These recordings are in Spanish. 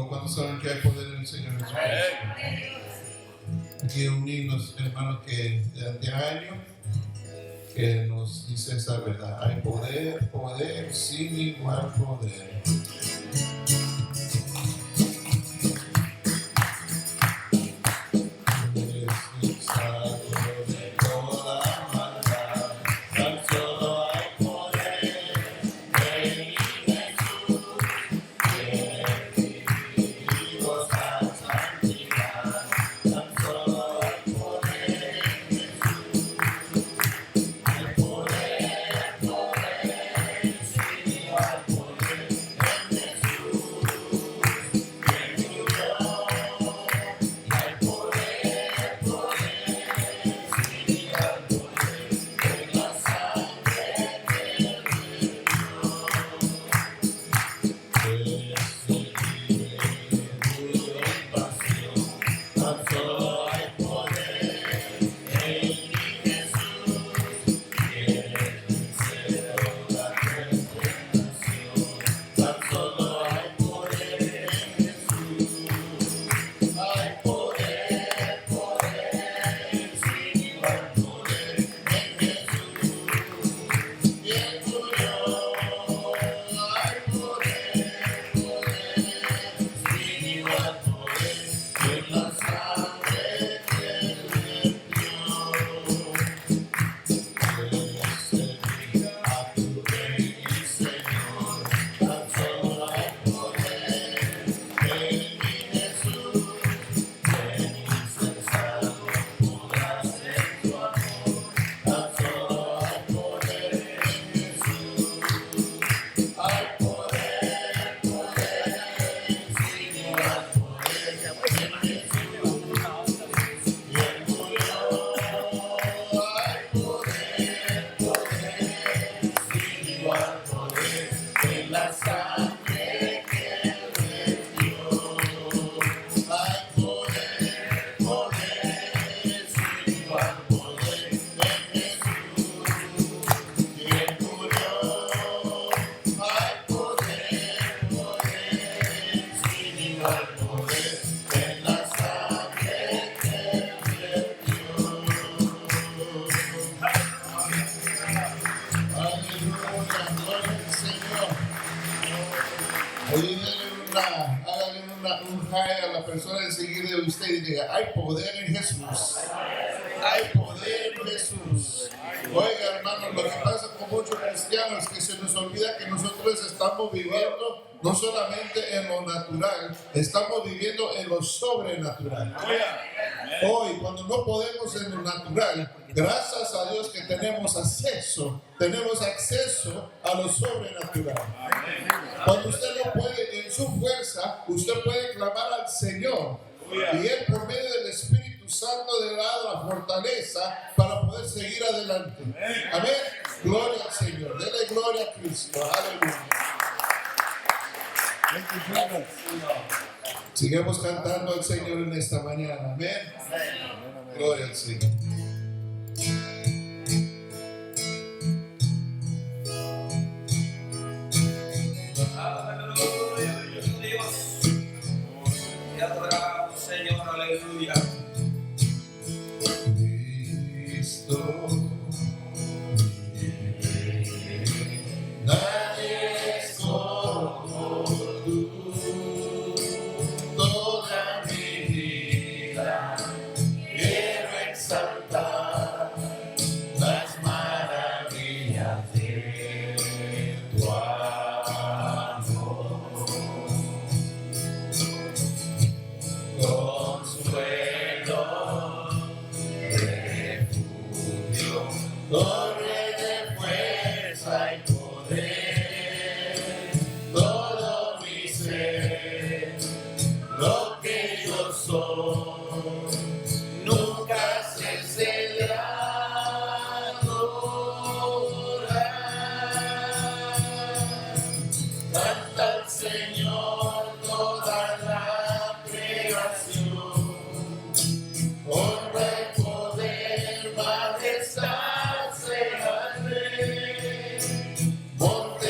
Cuando saben que hay poder en el Señor Jesucristo. Aquí un himno, hermanos, que de anteaño que nos dice esa verdad. Hay poder, poder, sin igual poder. Hay poder en Jesús. Hay poder en Jesús. Oiga, hermanos, lo que pasa con muchos cristianos es que se nos olvida que nosotros estamos viviendo no solamente en lo natural, estamos viviendo en lo sobrenatural. Hoy, cuando no podemos en lo natural, gracias a Dios que tenemos acceso a lo sobrenatural. Cuando usted no puede en su fuerza, usted puede clamar al Señor. Y Él, por medio del Espíritu Santo, le da la fortaleza para poder seguir adelante. Amén. Gloria al Señor. Dele gloria a Cristo. Aleluya. Sigamos cantando al Señor en esta mañana. Amén. Gloria al Señor. Señor, aleluya. Cristo, nadie es como tú. Toda mi vida quiero exaltar las maravillas de tu amor. Consuelo, refugio, torre de fuerza y poder, todo mi ser, lo que yo soy, nunca cesé de adorar. Canta al Señor toda la creación, honra y poder, majestad sea al Rey, monte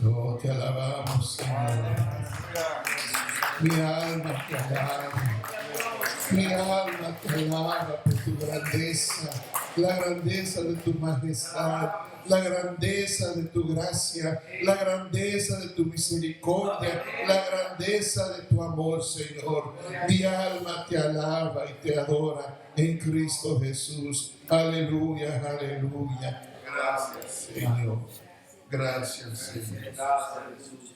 Oh, te alabamos, Señor. Mi alma te alaba. Mi alma te alaba por tu grandeza, la grandeza de tu majestad, la grandeza de tu gracia, la grandeza de tu misericordia, la grandeza de tu amor, Señor. Mi alma te alaba y te adora en Cristo Jesús. Aleluya, aleluya. Gracias, Señor. Gracias, Señor. Gracias, Jesús.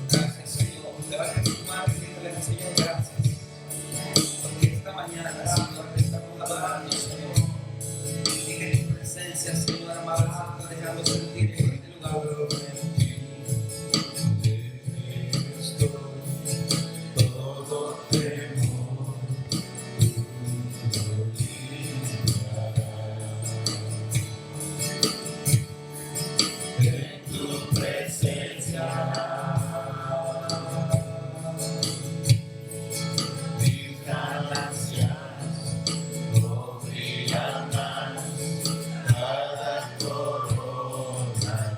Gracias, Señor. Levanta tu mano y dígale al Señor gracias. Porque esta mañana, Señor, te estamos adorando, Señor. Y que tu presencia, Señor amado, se está dejando sentir en este lugar. Cada corona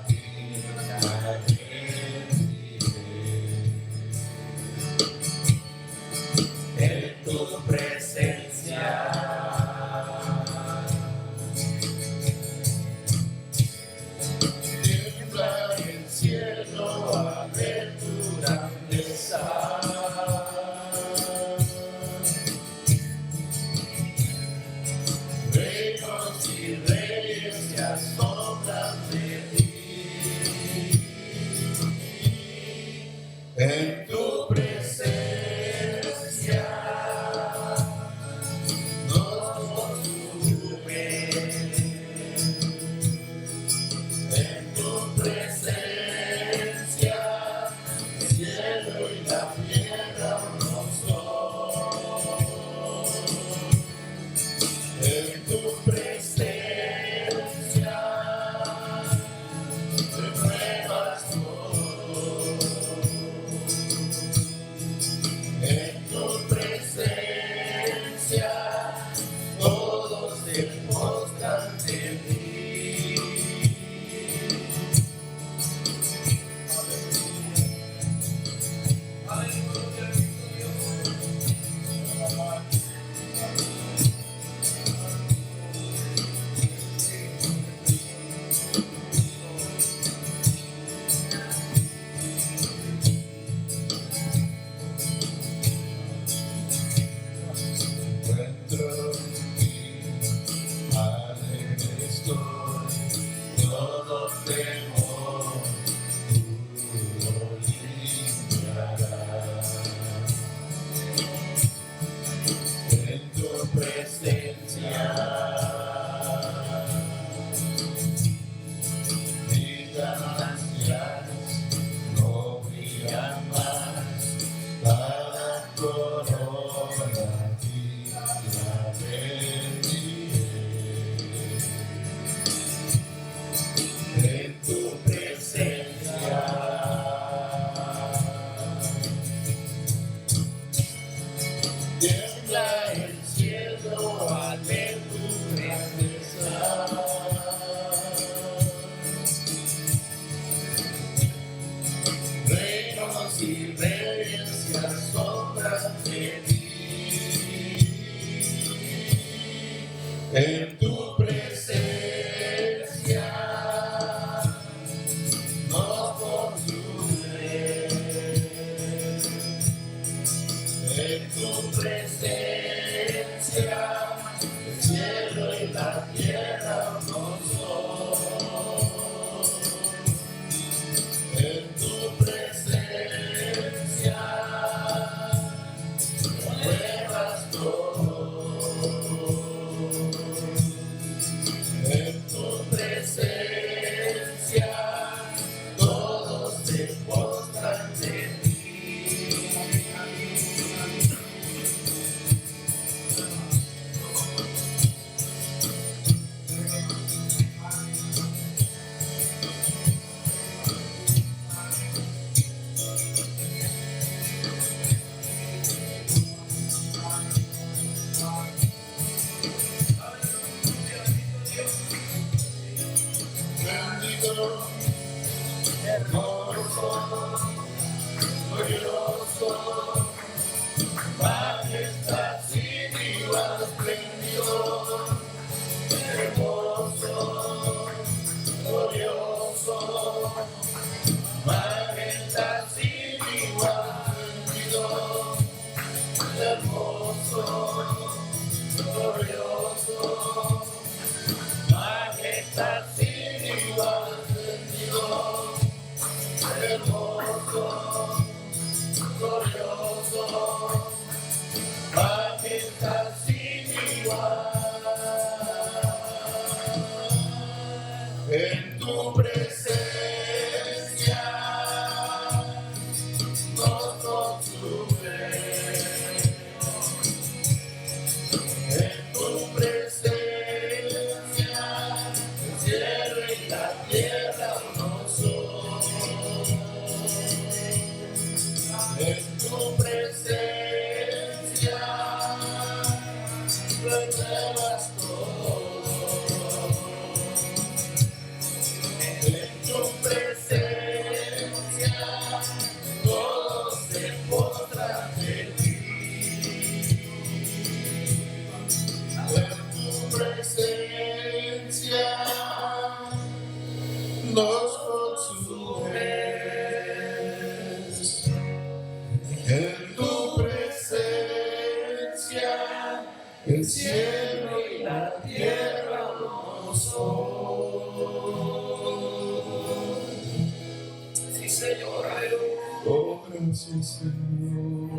corona a ti la bendiré. En tu presencia tiembla el cielo al ver tu grandeza. Reinos y reyes se asombran de ti. En tu presencia nos consume. En tu presencia el cielo y la tierra nos son. En tu presencia pruebas todo. En tu presencia todos se postran de ti. Bendito, hermoso, glorioso, majestad sin igual, espléndido, hermoso, glorioso, majestad sin igual, espléndido, hermoso, glorioso, majestad sin igual, espléndido, hermoso, glorioso, majestad sin igual. En tu presencia nos consume. En tu presencia el cielo y la tierra nos son. En tu presencia renuevas todo. En tu presencia todos se postran de ti. En tu presencia nos consumes. En tu presencia el cielo y la tierra nos son. Sí, Señor, aleluya. Oh, gracias, Señor.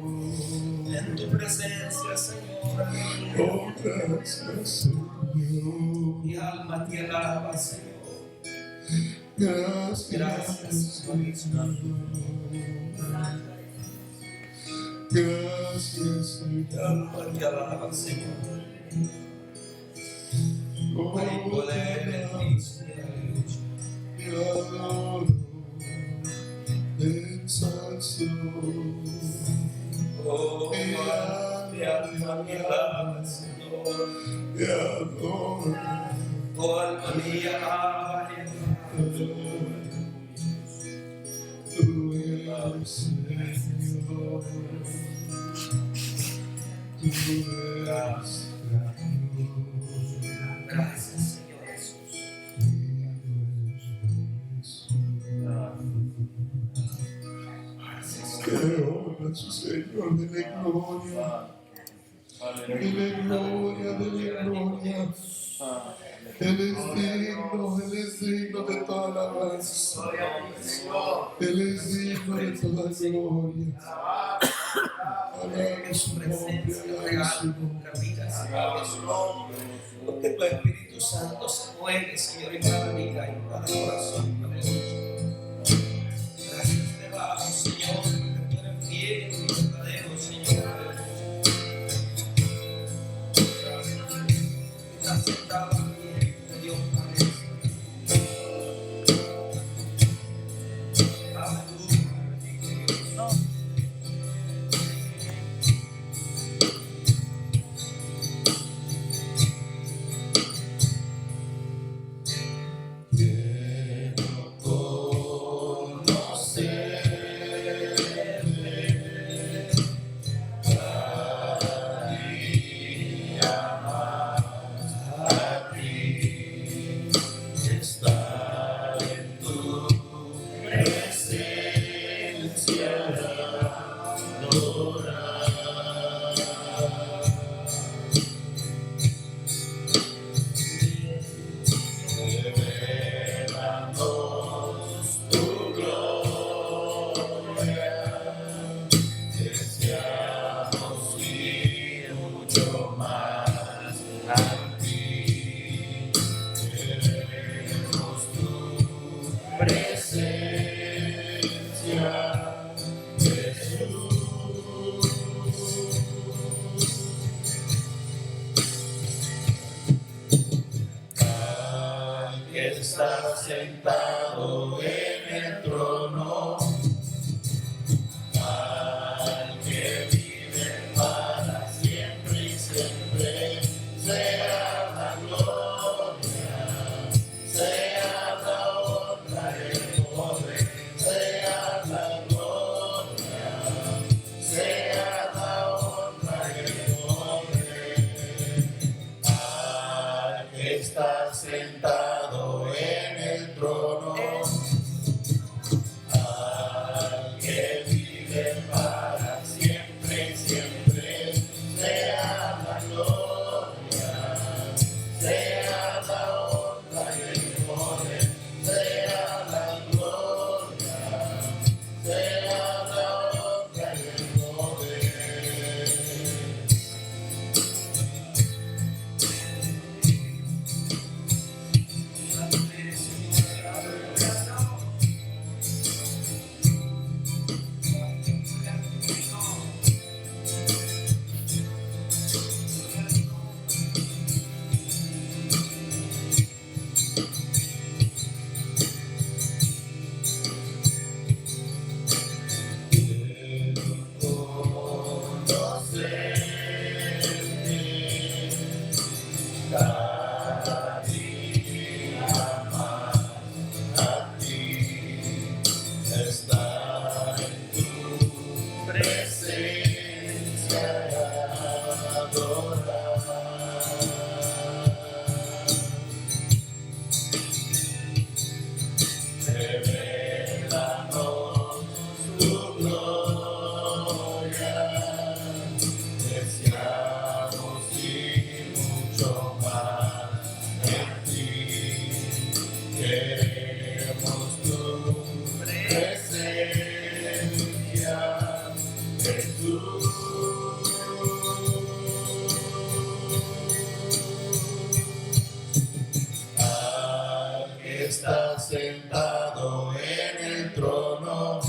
En tu presencia, Señor, aleluya. Oh, gracias, Señor. Mi alma te alaba, Señor. Gracias, Gracias, Señor. Gracias, Mi Señor. alma te alaba, Señor. Oh, Hay poder en ti, Señor, aleluya. te adoro, te ensalzo. Oh, mi alma te alaba, Señor. Te adoro, Oh, alma mía, alaba, tú eres Señor. Tú eres gracias, Señor Jesús. Que honra su Señor, dele gloria. Dele gloria, dele gloria. Él es digno de toda alabanza. Él es digno de toda gloria. Alabe su nombre, alabe su nombre. Porque tu Espíritu Santo se mueve, Señor, en cada vida y en cada corazón. Gracias te damos, Señor, porque tú eres fiel y verdadero, Señor. está sentado en el trono, al que vive para siempre y siempre, sea la gloria, sea la honra y el poder, sea la gloria, sea la honra y el poder, al que está sentado en el trono, al que vive para siempre y siempre, sea la gloria, sea la honra y el poder, sea la gloria, sea la honra y el poder. Cada día más a ti, estar en tu presencia y adorar. Revélanos tu gloria, deseamos ir mucho más en ti, queremos tu presencia, Jesús. Al que está sentado en el trono,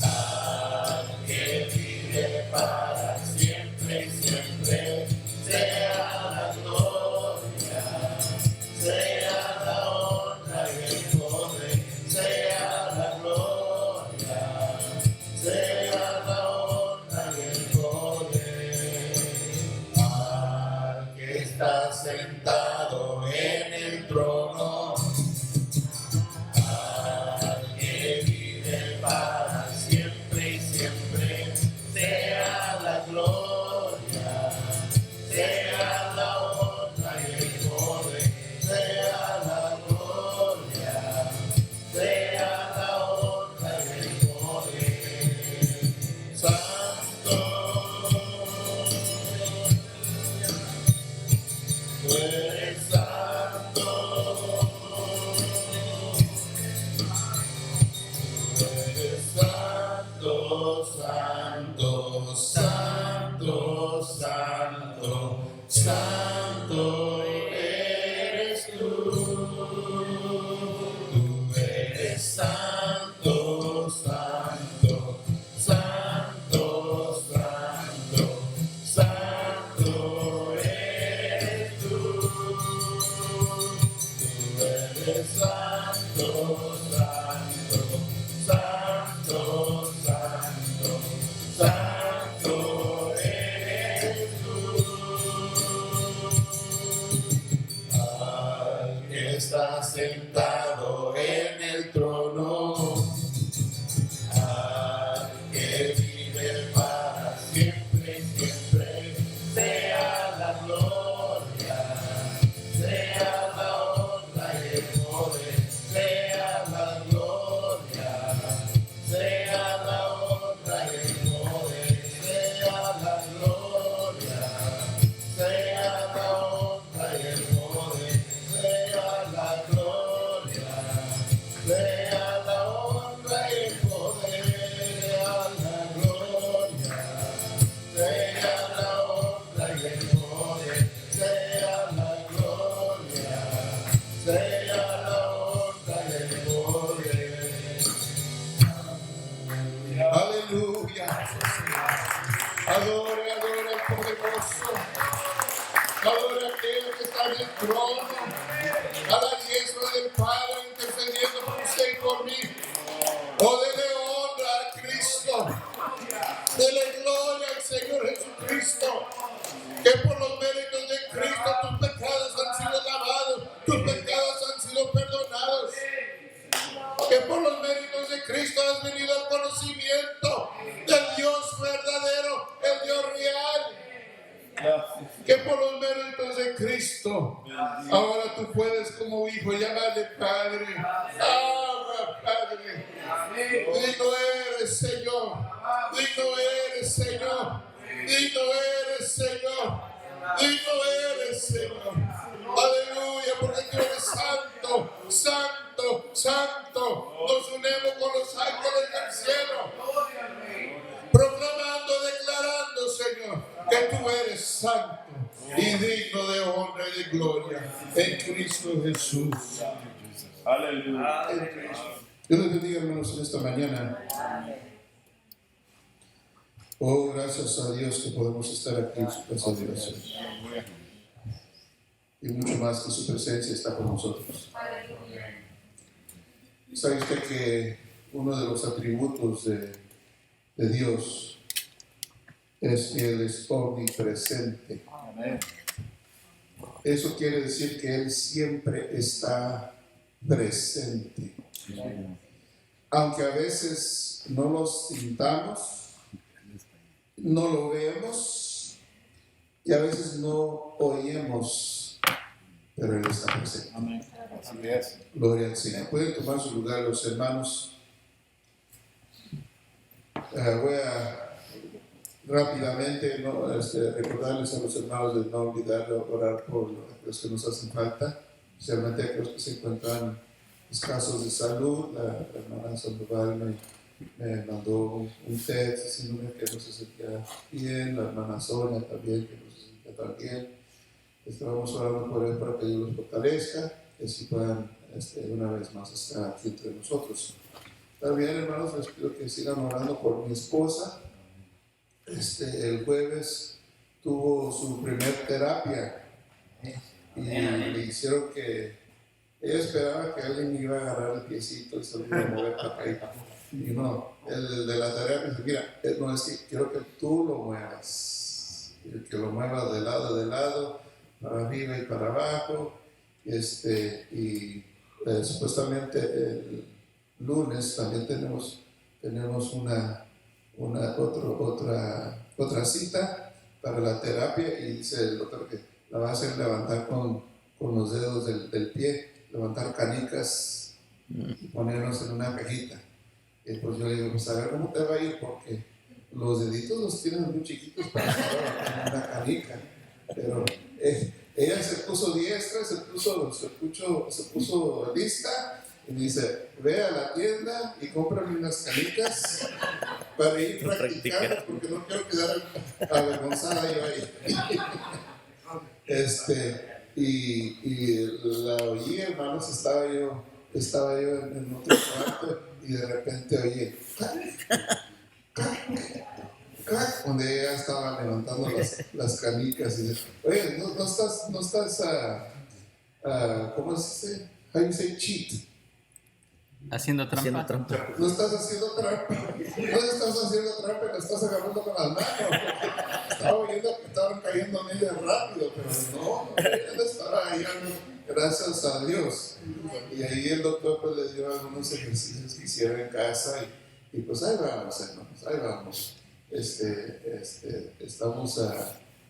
al que vive para siempre y siempre, sea la gloria, sea la honra y el poder, sea la gloria, sea la honra y el poder, al que está sentado en el trono, al que vive para siempre y siempre, sea la gloria, sea la honra y el poder, sea la gloria, sea la honra y el poder. Santo, tú eres santo, tú eres santo, santo, santo, santo, santo eres tú. Tú eres santo, santo, santo, santo, santo eres tú. Tú eres santo, santo, santo, santo, santo eres tú. Al que está sentado en el trono, al que vive para siempre y siempre, sea la gloria, sea la honra y el poder, sea la gloria, sea la honra y el poder, sea la gloria, sea la honra y el poder, sea la gloria, sea la honra y el poder, sea la gloria, sea la honra y el poder, sea la gloria, sea la honra y el poder. Aleluya. Adore, adore al poderoso. Adore a aquel que está en el trono, a la diestra del Padre, intercediendo por usted y por mí. Oh, dele honra a Cristo. Dele gloria al Señor Jesucristo. Que por los méritos de Cristo tus pecados han sido lavados, tus pecados han sido perdonados. Que por los méritos de Cristo has venido al conocimiento del Dios verdadero, el Dios real. Que por los méritos de Cristo ahora tú puedes como hijo llamarle Padre. Abba, Padre. Digno eres, Señor. Digno eres, Señor. Digno eres, Señor. Digno eres, Señor. Aleluya, porque tú eres santo, santo, santo. Nos unimos con los ángeles del cielo, proclamando, declarando, Señor, que tú eres santo y digno de honra y de gloria en Cristo Jesús. Aleluya. Dios les bendiga, hermanos, en esta mañana. Oh, gracias a Dios que podemos estar aquí en su casa de oración. Y mucho más que su presencia está con nosotros. ¿Sabe usted que uno de los atributos de Dios es que Él es omnipresente? Eso quiere decir que Él siempre está presente. Aunque a veces no lo sintamos, no lo vemos y a veces no oímos, pero Él está presente. Amén. Así es. Gloria al Señor. Pueden tomar su lugar los hermanos. Voy a rápidamente recordarles a los hermanos de no olvidar orar por los que nos hacen falta, especialmente aquellos que se encuentran escasos de salud. La hermana Sandoval me mandó un text diciéndome que no se sentía bien, la hermana Sonia también, que no se sentía tan bien. Estábamos orando por él para que Dios los fortalezca, que así puedan una vez más estar aquí entre nosotros. También, hermanos, les pido que sigan orando por mi esposa. El jueves tuvo su primer terapia y le hicieron que ella esperaba que alguien iba a agarrar el piecito y se lo iba a mover para acá. Y no, el de la terapia dice, mira, no es que quiero que tú lo muevas, que lo muevas de lado, para arriba y para abajo. Supuestamente el lunes también tenemos otra cita para la terapia y dice el doctor que la va a hacer levantar con los dedos del pie, levantar canicas y ponernos en una cajita. Y pues yo le digo, pues a ver cómo te va a ir, porque los deditos los tienen muy chiquitos para levantar en una canica. Pero ella se puso diestra, se puso lista y me dice, ve a la tienda y cómprame unas canicas para ir practicando, porque no quiero quedar avergonzada yo ahí. Y la oí, hermanos, estaba yo en otro cuarto y de repente oí donde ella estaba levantando las canicas y dice, oye, no estás ¿cómo se dice? How you say cheat? Haciendo trampa. No estás haciendo trampa. No estás haciendo trampa, la estás agarrando con las manos. Estaba oyendo que estaban cayendo en ella rápido, pero no, ella estaba ahí, gracias a Dios. Y ahí el doctor pues le dio algunos ejercicios que hicieron en casa y pues ahí vamos, hermanos, ahí vamos. Estamos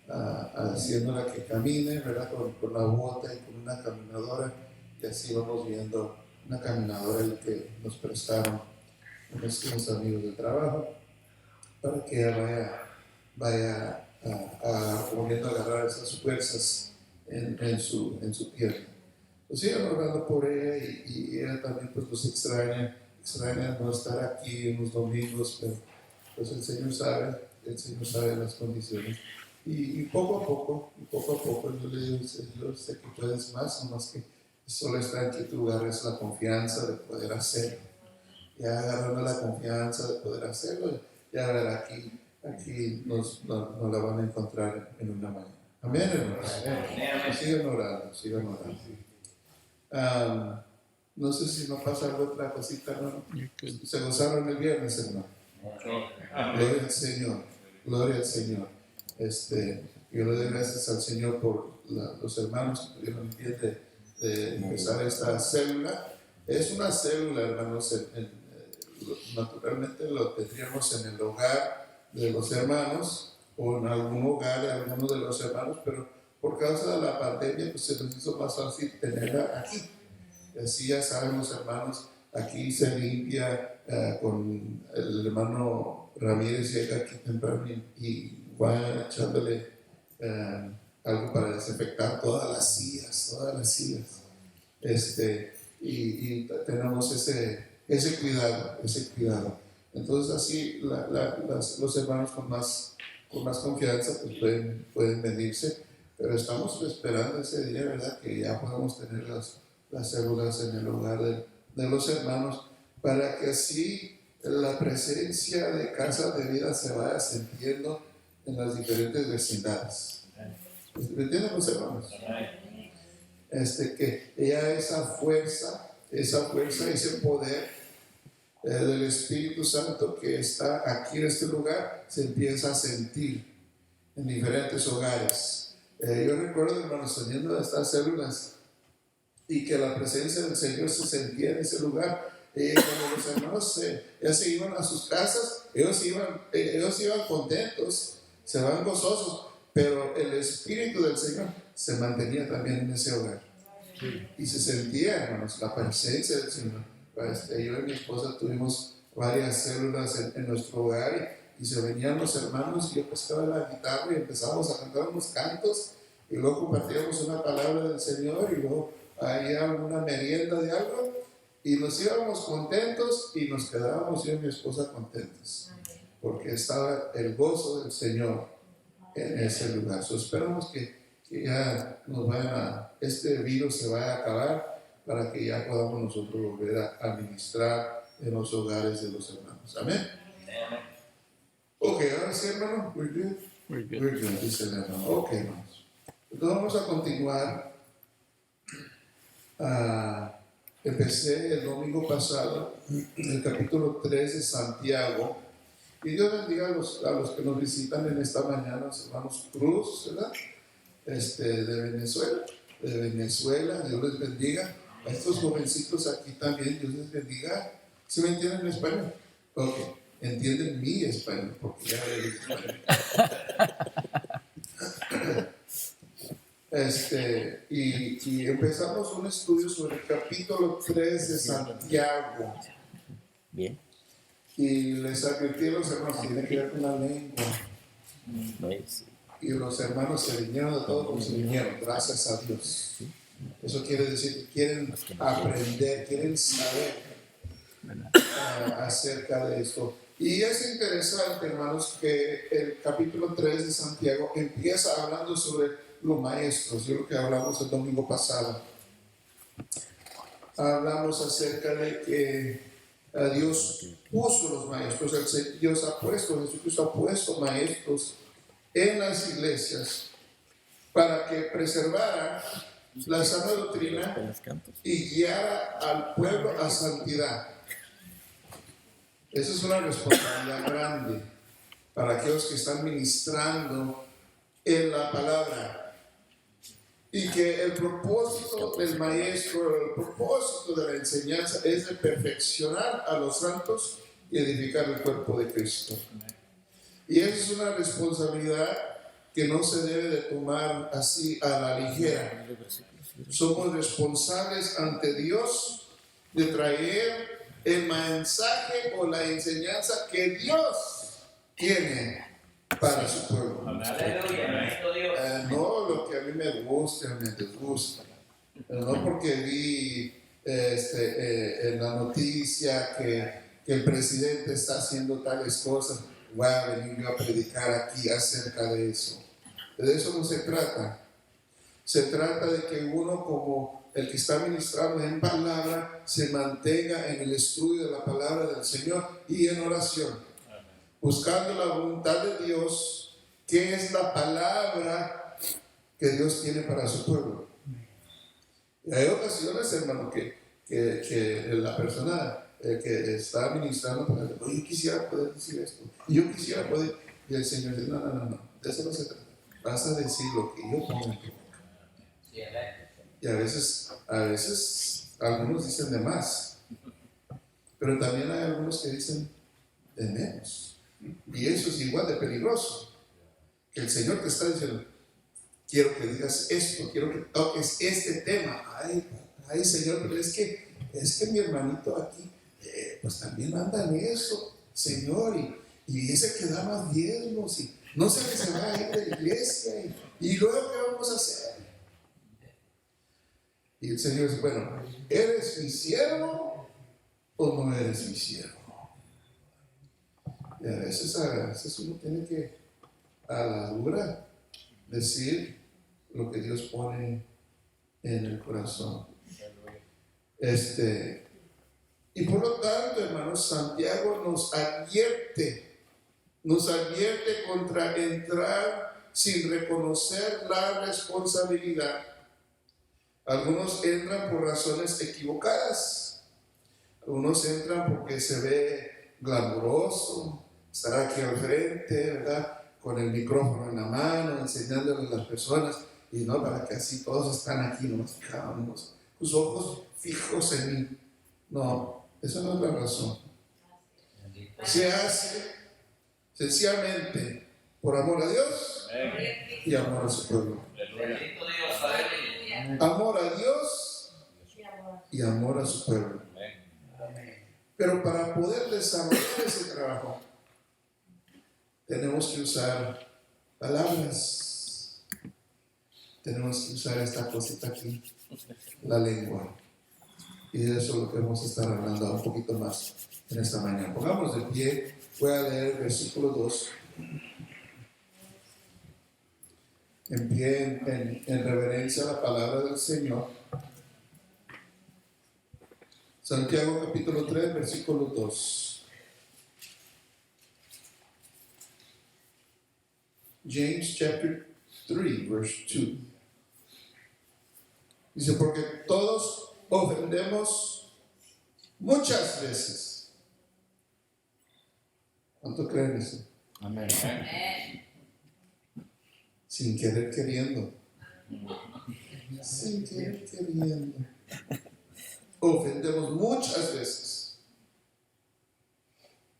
haciéndola que camine, ¿verdad? Con la bota y con una caminadora, y así vamos viendo una caminadora que nos prestaron nuestros amigos de trabajo para que ella vaya volviendo a agarrar esas fuerzas en su pierna. Pues sigan orando por ella y ella también pues los extraña no estar aquí en los domingos, pero pues el Señor sabe las condiciones. Y poco a poco yo le digo, Señor, sé que puedes más, no más que solo está en que tú agarres la confianza de poder hacerlo. Ya agarrando la confianza de poder hacerlo, ya ver aquí nos la van a encontrar en una mañana. Amén, hermanos. Sigan orando, sigan orando. No sé si nos pasa alguna otra cosita, hermano. Se gozaron el viernes, hermano. Gloria al Señor, gloria al Señor. Yo le doy gracias al Señor por los hermanos que tuvieron el pie de empezar esta célula. Es una célula, hermanos, naturalmente lo tendríamos en el hogar de los hermanos o en algún hogar de alguno de los hermanos, pero por causa de la pandemia pues se nos hizo más fácil tenerla aquí. Así ya saben los hermanos, aquí se limpia con el hermano Ramírez, llega aquí temprano y va echándole algo para desinfectar todas las sillas. Y tenemos ese cuidado. Entonces así los hermanos con más confianza pues pueden venirse, pero estamos esperando ese día, ¿verdad? Que ya podamos tener las células en el hogar de los hermanos, para que así la presencia de Casa de Vida se vaya sintiendo en las diferentes vecindades. ¿Me entienden los hermanos? Que ya esa fuerza, ese poder del Espíritu Santo que está aquí en este lugar se empieza a sentir en diferentes hogares. Yo recuerdo, hermanos, teniendo estas células y que la presencia del Señor se sentía en ese lugar. Cuando los hermanos ya se iban a sus casas, ellos iban contentos, se van gozosos, pero el Espíritu del Señor se mantenía también en ese hogar. Y se sentía, hermanos, la presencia del Señor. Yo y mi esposa tuvimos varias células en nuestro hogar y se venían los hermanos y yo pescaba la guitarra y empezábamos a cantar unos cantos y luego compartíamos una palabra del Señor y luego había una merienda de algo y nos íbamos contentos y nos quedábamos yo y mi esposa contentos porque estaba el gozo del Señor en ese lugar. Esperamos que ya este virus se vaya a acabar para que ya podamos nosotros volver a administrar en los hogares de los hermanos. Amén. Ok, ahora sí, hermano. We're good. We're good, dice el hermano. Ok, hermanos. Entonces vamos a continuar. Empecé el domingo pasado el capítulo 3 de Santiago. Y Dios bendiga a los que nos visitan en esta mañana, los hermanos Cruz, ¿verdad? De Venezuela, Dios les bendiga. A estos jovencitos aquí también, Dios les bendiga. ¿Sí me entienden en español? Ok, entienden mi español, porque ya leí español. Y empezamos un estudio sobre el capítulo 3 de Santiago. Bien. Y les advertí a los hermanos, tiene que ver con la lengua. Y los hermanos se vinieron de todo como se vinieron, gracias a Dios. Eso quiere decir que quieren aprender, quieren saber acerca de esto. Y es interesante, hermanos, que el capítulo 3 de Santiago empieza hablando sobre los maestros. Yo lo que hablamos el domingo pasado. Hablamos acerca de que Dios puso los maestros, Jesucristo ha puesto maestros en las iglesias para que preservara la sana doctrina y guiara al pueblo a santidad. Esa es una responsabilidad grande para aquellos que están ministrando en la palabra. Y que el propósito del maestro, el propósito de la enseñanza es de perfeccionar a los santos y edificar el cuerpo de Cristo. Y esa es una responsabilidad que no se debe de tomar así a la ligera. Somos responsables ante Dios de traer el mensaje o la enseñanza que Dios tiene para su pueblo. No lo que a mí me gusta, me disgusta. No porque vi en la noticia que el presidente está haciendo tales cosas, voy a venir yo a predicar aquí acerca de eso. De eso no se trata. Se trata de que uno, como el que está ministrando en palabra, se mantenga en el estudio de la palabra del Señor y en oración, buscando la voluntad de Dios, que es la palabra que Dios tiene para su pueblo. Y hay ocasiones, hermano, que la persona que está ministrando, pues, yo quisiera poder decir esto, y yo quisiera poder, y el Señor dice, no, de eso no se trata, vas a decir lo que yo pongo en tu boca. Y a veces algunos dicen de más, pero también hay algunos que dicen de menos, y eso es igual de peligroso, que el Señor te está diciendo, quiero que digas esto, quiero que toques este tema. Ay, Señor, pero es que mi hermanito aquí, pues también anda en eso, Señor, y ese que da más diezmos, y no sé qué se va a ir de la iglesia, y luego ¿qué vamos a hacer? Y el Señor dice, bueno, ¿eres mi siervo o no eres mi siervo? Y a veces uno tiene que, a la dura, decir lo que Dios pone en el corazón. Y por lo tanto, hermanos, Santiago nos advierte contra entrar sin reconocer la responsabilidad. Algunos entran por razones equivocadas. Algunos entran porque se ve glamuroso estar aquí al frente, ¿verdad?, con el micrófono en la mano, enseñándole a las personas, y no para que así todos están aquí, nomás fijados, sus ojos fijos en mí. No, esa no es la razón. Se hace sencillamente por amor a Dios y amor a su pueblo. Amor a Dios y amor a su pueblo. Pero para poder desarrollar ese trabajo, tenemos que usar palabras. Tenemos que usar esta cosita aquí, la lengua. Y de eso es lo que vamos a estar hablando un poquito más en esta mañana. Pongamos de pie, voy a leer el versículo 2. En pie, en reverencia a la palabra del Señor. Santiago capítulo 3, versículo 2. James chapter 3, verse 2. Dice, porque todos ofendemos muchas veces. ¿Cuánto creen eso? Amén. Sin querer queriendo. Sin querer queriendo. Ofendemos muchas veces.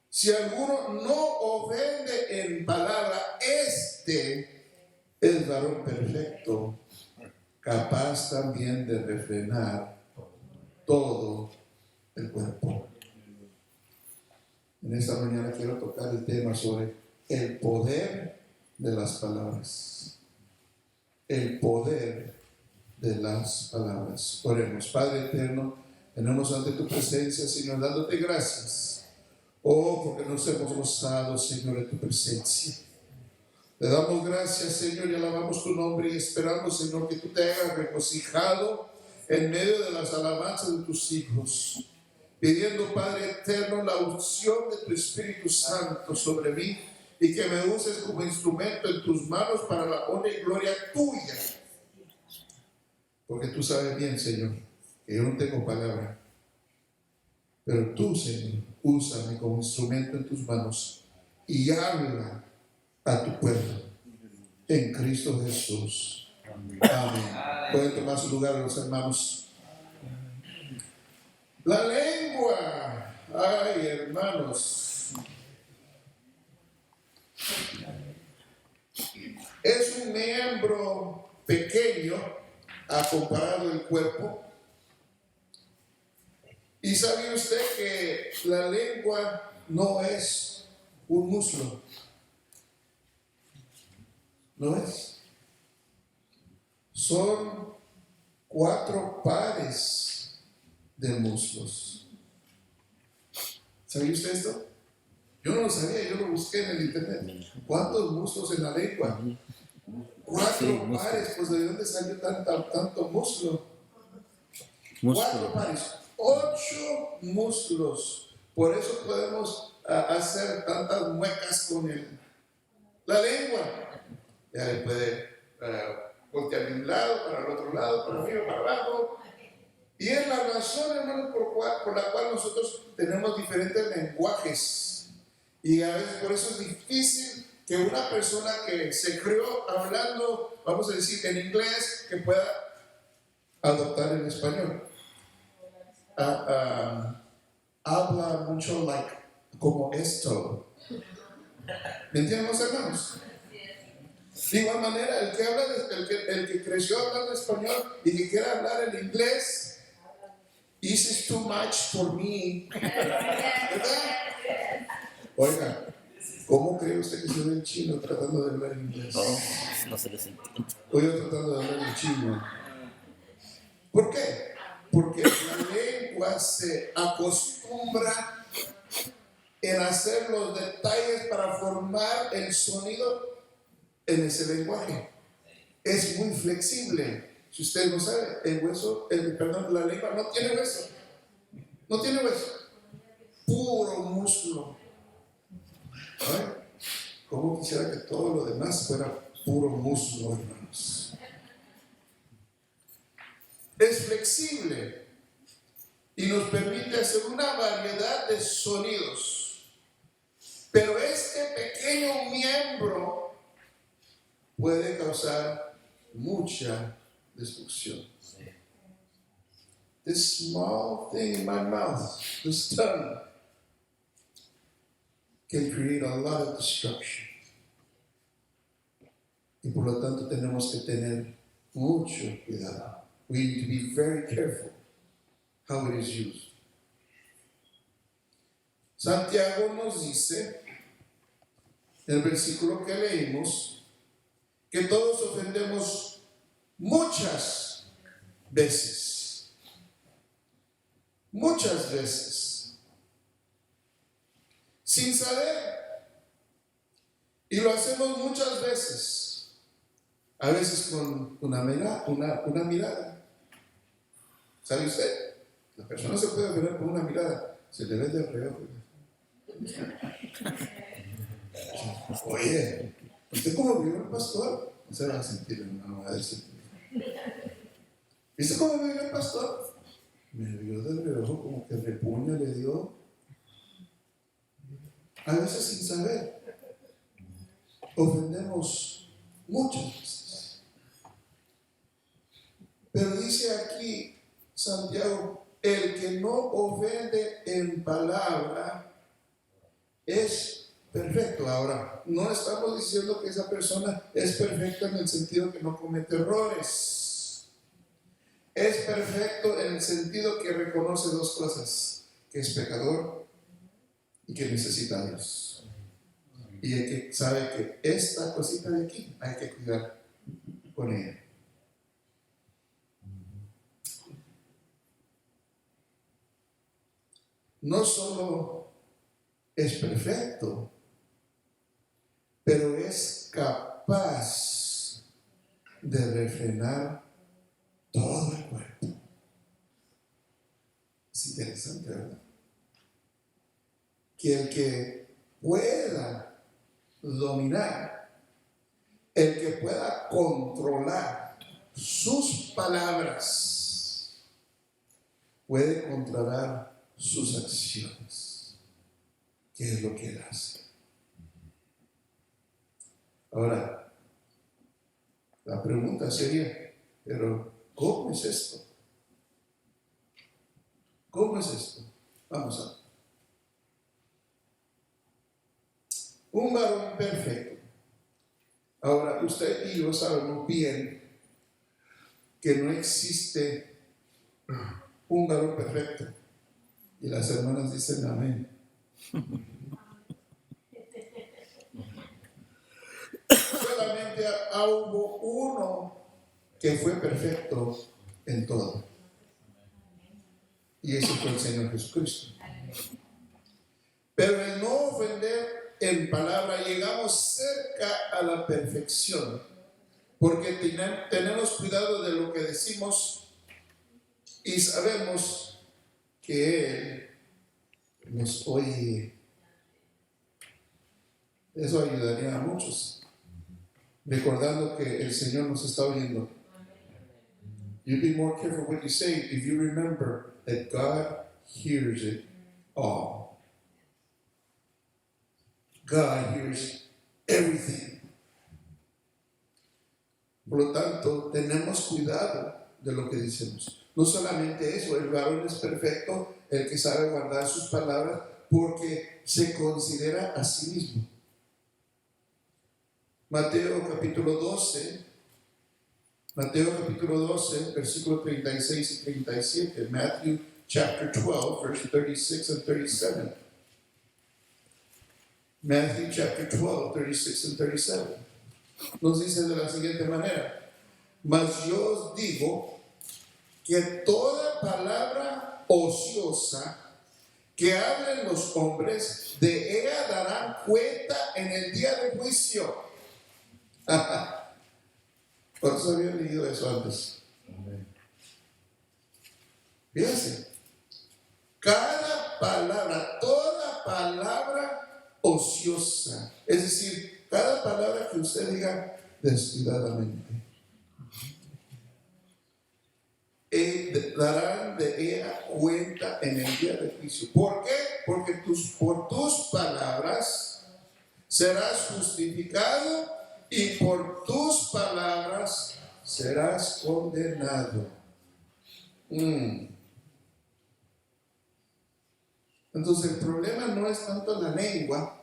Si alguno no ofende en palabra, es varón perfecto, capaz también de refrenar todo el cuerpo. En esta mañana quiero tocar el tema sobre el poder de las palabras. El poder de las palabras. Oremos. Padre eterno, venimos ante tu presencia, Señor, dándote gracias. Oh, porque nos hemos gozado, Señor, de tu presencia. Te damos gracias, Señor, y alabamos tu nombre y esperamos, Señor, que tú te hayas regocijado en medio de las alabanzas de tus hijos, pidiendo, Padre eterno, la unción de tu Espíritu Santo sobre mí y que me uses como instrumento en tus manos para la honra y gloria tuya. Porque tú sabes bien, Señor, que yo no tengo palabra, pero tú, Señor, úsame como instrumento en tus manos y habla a tu pueblo en Cristo Jesús. Amén. Pueden tomar su lugar los hermanos. La lengua, ay hermanos, es un miembro pequeño a comparado del cuerpo. ¿Y sabe usted que la lengua no es un muslo? No es. Son 4 pares de muslos. ¿Sabía usted esto? Yo no lo sabía, yo lo busqué en el internet. ¿Cuántos muslos en la lengua? 4 pares, pues ¿de dónde salió tanto muslo? 4 pares, 8 muslos. Por eso podemos hacer tantas muecas con la lengua. Ya le puede voltea de un lado, para el otro lado, para arriba, para abajo. Y es la razón, hermano, por la cual nosotros tenemos diferentes lenguajes. Y a veces por eso es difícil que una persona que se crió hablando, vamos a decir, en inglés, que pueda adoptar el español. Habla mucho como esto. ¿Me entienden los hermanos? De igual manera, el que creció hablando español y que quiera hablar el inglés, this is too much for me. ¿Verdad? Oiga, ¿cómo cree usted que se ve en chino tratando de hablar inglés? No se les entiende. O yo tratando de hablar en chino. ¿Por qué? Porque la lengua se acostumbra en hacer los detalles para formar el sonido en ese lenguaje. Es muy flexible. Si usted no sabe, la lengua no tiene hueso. No tiene hueso. Puro músculo. ¿Ay? ¿Cómo quisiera que todo lo demás fuera puro músculo, hermanos? Es flexible y nos permite hacer una variedad de sonidos. Pero este pequeño miembro puede causar mucha destrucción. This small thing in my mouth, this tongue, can create a lot of destruction. Y por lo tanto tenemos que tener mucho cuidado. We need to be very careful how it is used. Santiago nos dice, en el versículo que leímos, que todos ofendemos muchas veces. Muchas veces. Sin saber. Y lo hacemos muchas veces. A veces con una mirada. ¿Sabe usted? La persona se puede ofender con una mirada. Se le ve de reojo. Oye, ¿usted cómo vio el pastor? No se va a sentir, hermano, a decir. ¿Viste cómo vio el pastor? Me vio de reojo, como que repuño le dio. A veces sin saber. Ofendemos muchas veces. Pero dice aquí Santiago, el que no ofende en palabra es perfecto. Ahora, no estamos diciendo que esa persona es perfecta en el sentido que no comete errores. Es perfecto en el sentido que reconoce dos cosas, que es pecador y que necesita a Dios. Y el que sabe que esta cosita de aquí hay que cuidar con ella. No solo es perfecto, pero es capaz de refrenar todo el cuerpo. Es interesante, ¿verdad? Que el que pueda dominar, el que pueda controlar sus palabras, puede controlar sus acciones. ¿Qué es lo que él hace? Ahora, la pregunta sería, pero ¿cómo es esto? ¿Cómo es esto? Vamos a ver. Un varón perfecto. Ahora, usted y yo sabemos bien que no existe un varón perfecto. Y las hermanas dicen amén. Solamente hubo uno que fue perfecto en todo. Y ese fue el Señor Jesucristo. Pero el no ofender en palabra, llegamos cerca a la perfección. Porque tenemos cuidado de lo que decimos y sabemos que Él nos oye. Eso ayudaría a muchos. recordando que el Señor nos está oyendo. You be more careful what you say if you remember that God hears it all. God hears everything. Por lo tanto, tenemos cuidado de lo que decimos. No solamente eso, el varón es perfecto, el que sabe guardar sus palabras, porque se considera a sí mismo. Mateo capítulo 12, versículos 36 y 37. Matthew chapter 12, verse 36 and 37. Matthew chapter 12, 36 and 37. Nos dice de la siguiente manera: mas yo os digo que toda palabra ociosa que hablen los hombres, de ella darán cuenta en el día del juicio. ¿Cuántos habían leído eso antes? Fíjense, cada palabra, toda palabra ociosa, es decir, cada palabra que usted diga descuidadamente, darán de ella cuenta en el día del juicio. ¿Por qué? Porque por tus palabras serás justificado y por tus palabras serás condenado. Entonces el problema no es tanto la lengua,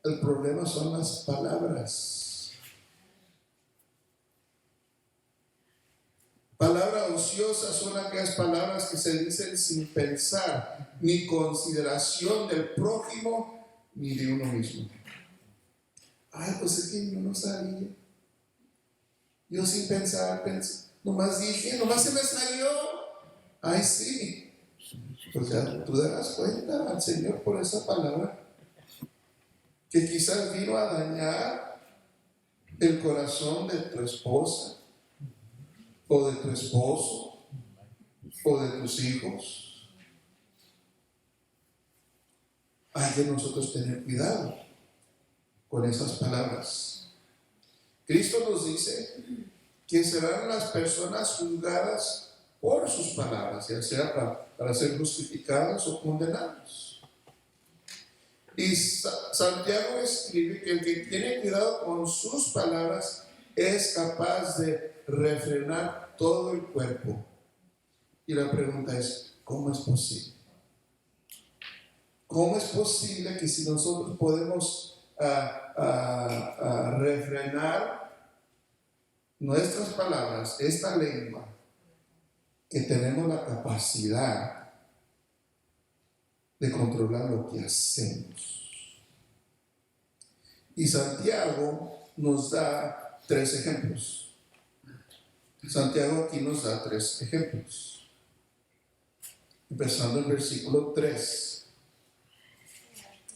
el problema son las palabras. Palabras ociosas son aquellas palabras que se dicen sin pensar ni consideración del prójimo ni de uno mismo. Ay, pues es que yo no sabía. Yo sin pensar, nomás dije, nomás se me salió. Ay, sí. Pues ya tú darás cuenta al Señor por esa palabra, que quizás vino a dañar el corazón de tu esposa, o de tu esposo, o de tus hijos. Hay que nosotros tener cuidado con esas palabras. Cristo nos dice que serán las personas juzgadas por sus palabras, ya sea para ser justificados o condenados. Y Santiago escribe que el que tiene cuidado con sus palabras es capaz de refrenar todo el cuerpo. Y la pregunta es, ¿cómo es posible? ¿Cómo es posible que si nosotros podemos refrenar nuestras palabras, esta lengua, que tenemos la capacidad de controlar lo que hacemos? Y Santiago nos da 3 ejemplos. Santiago aquí nos da 3 ejemplos. Empezando en versículo 3.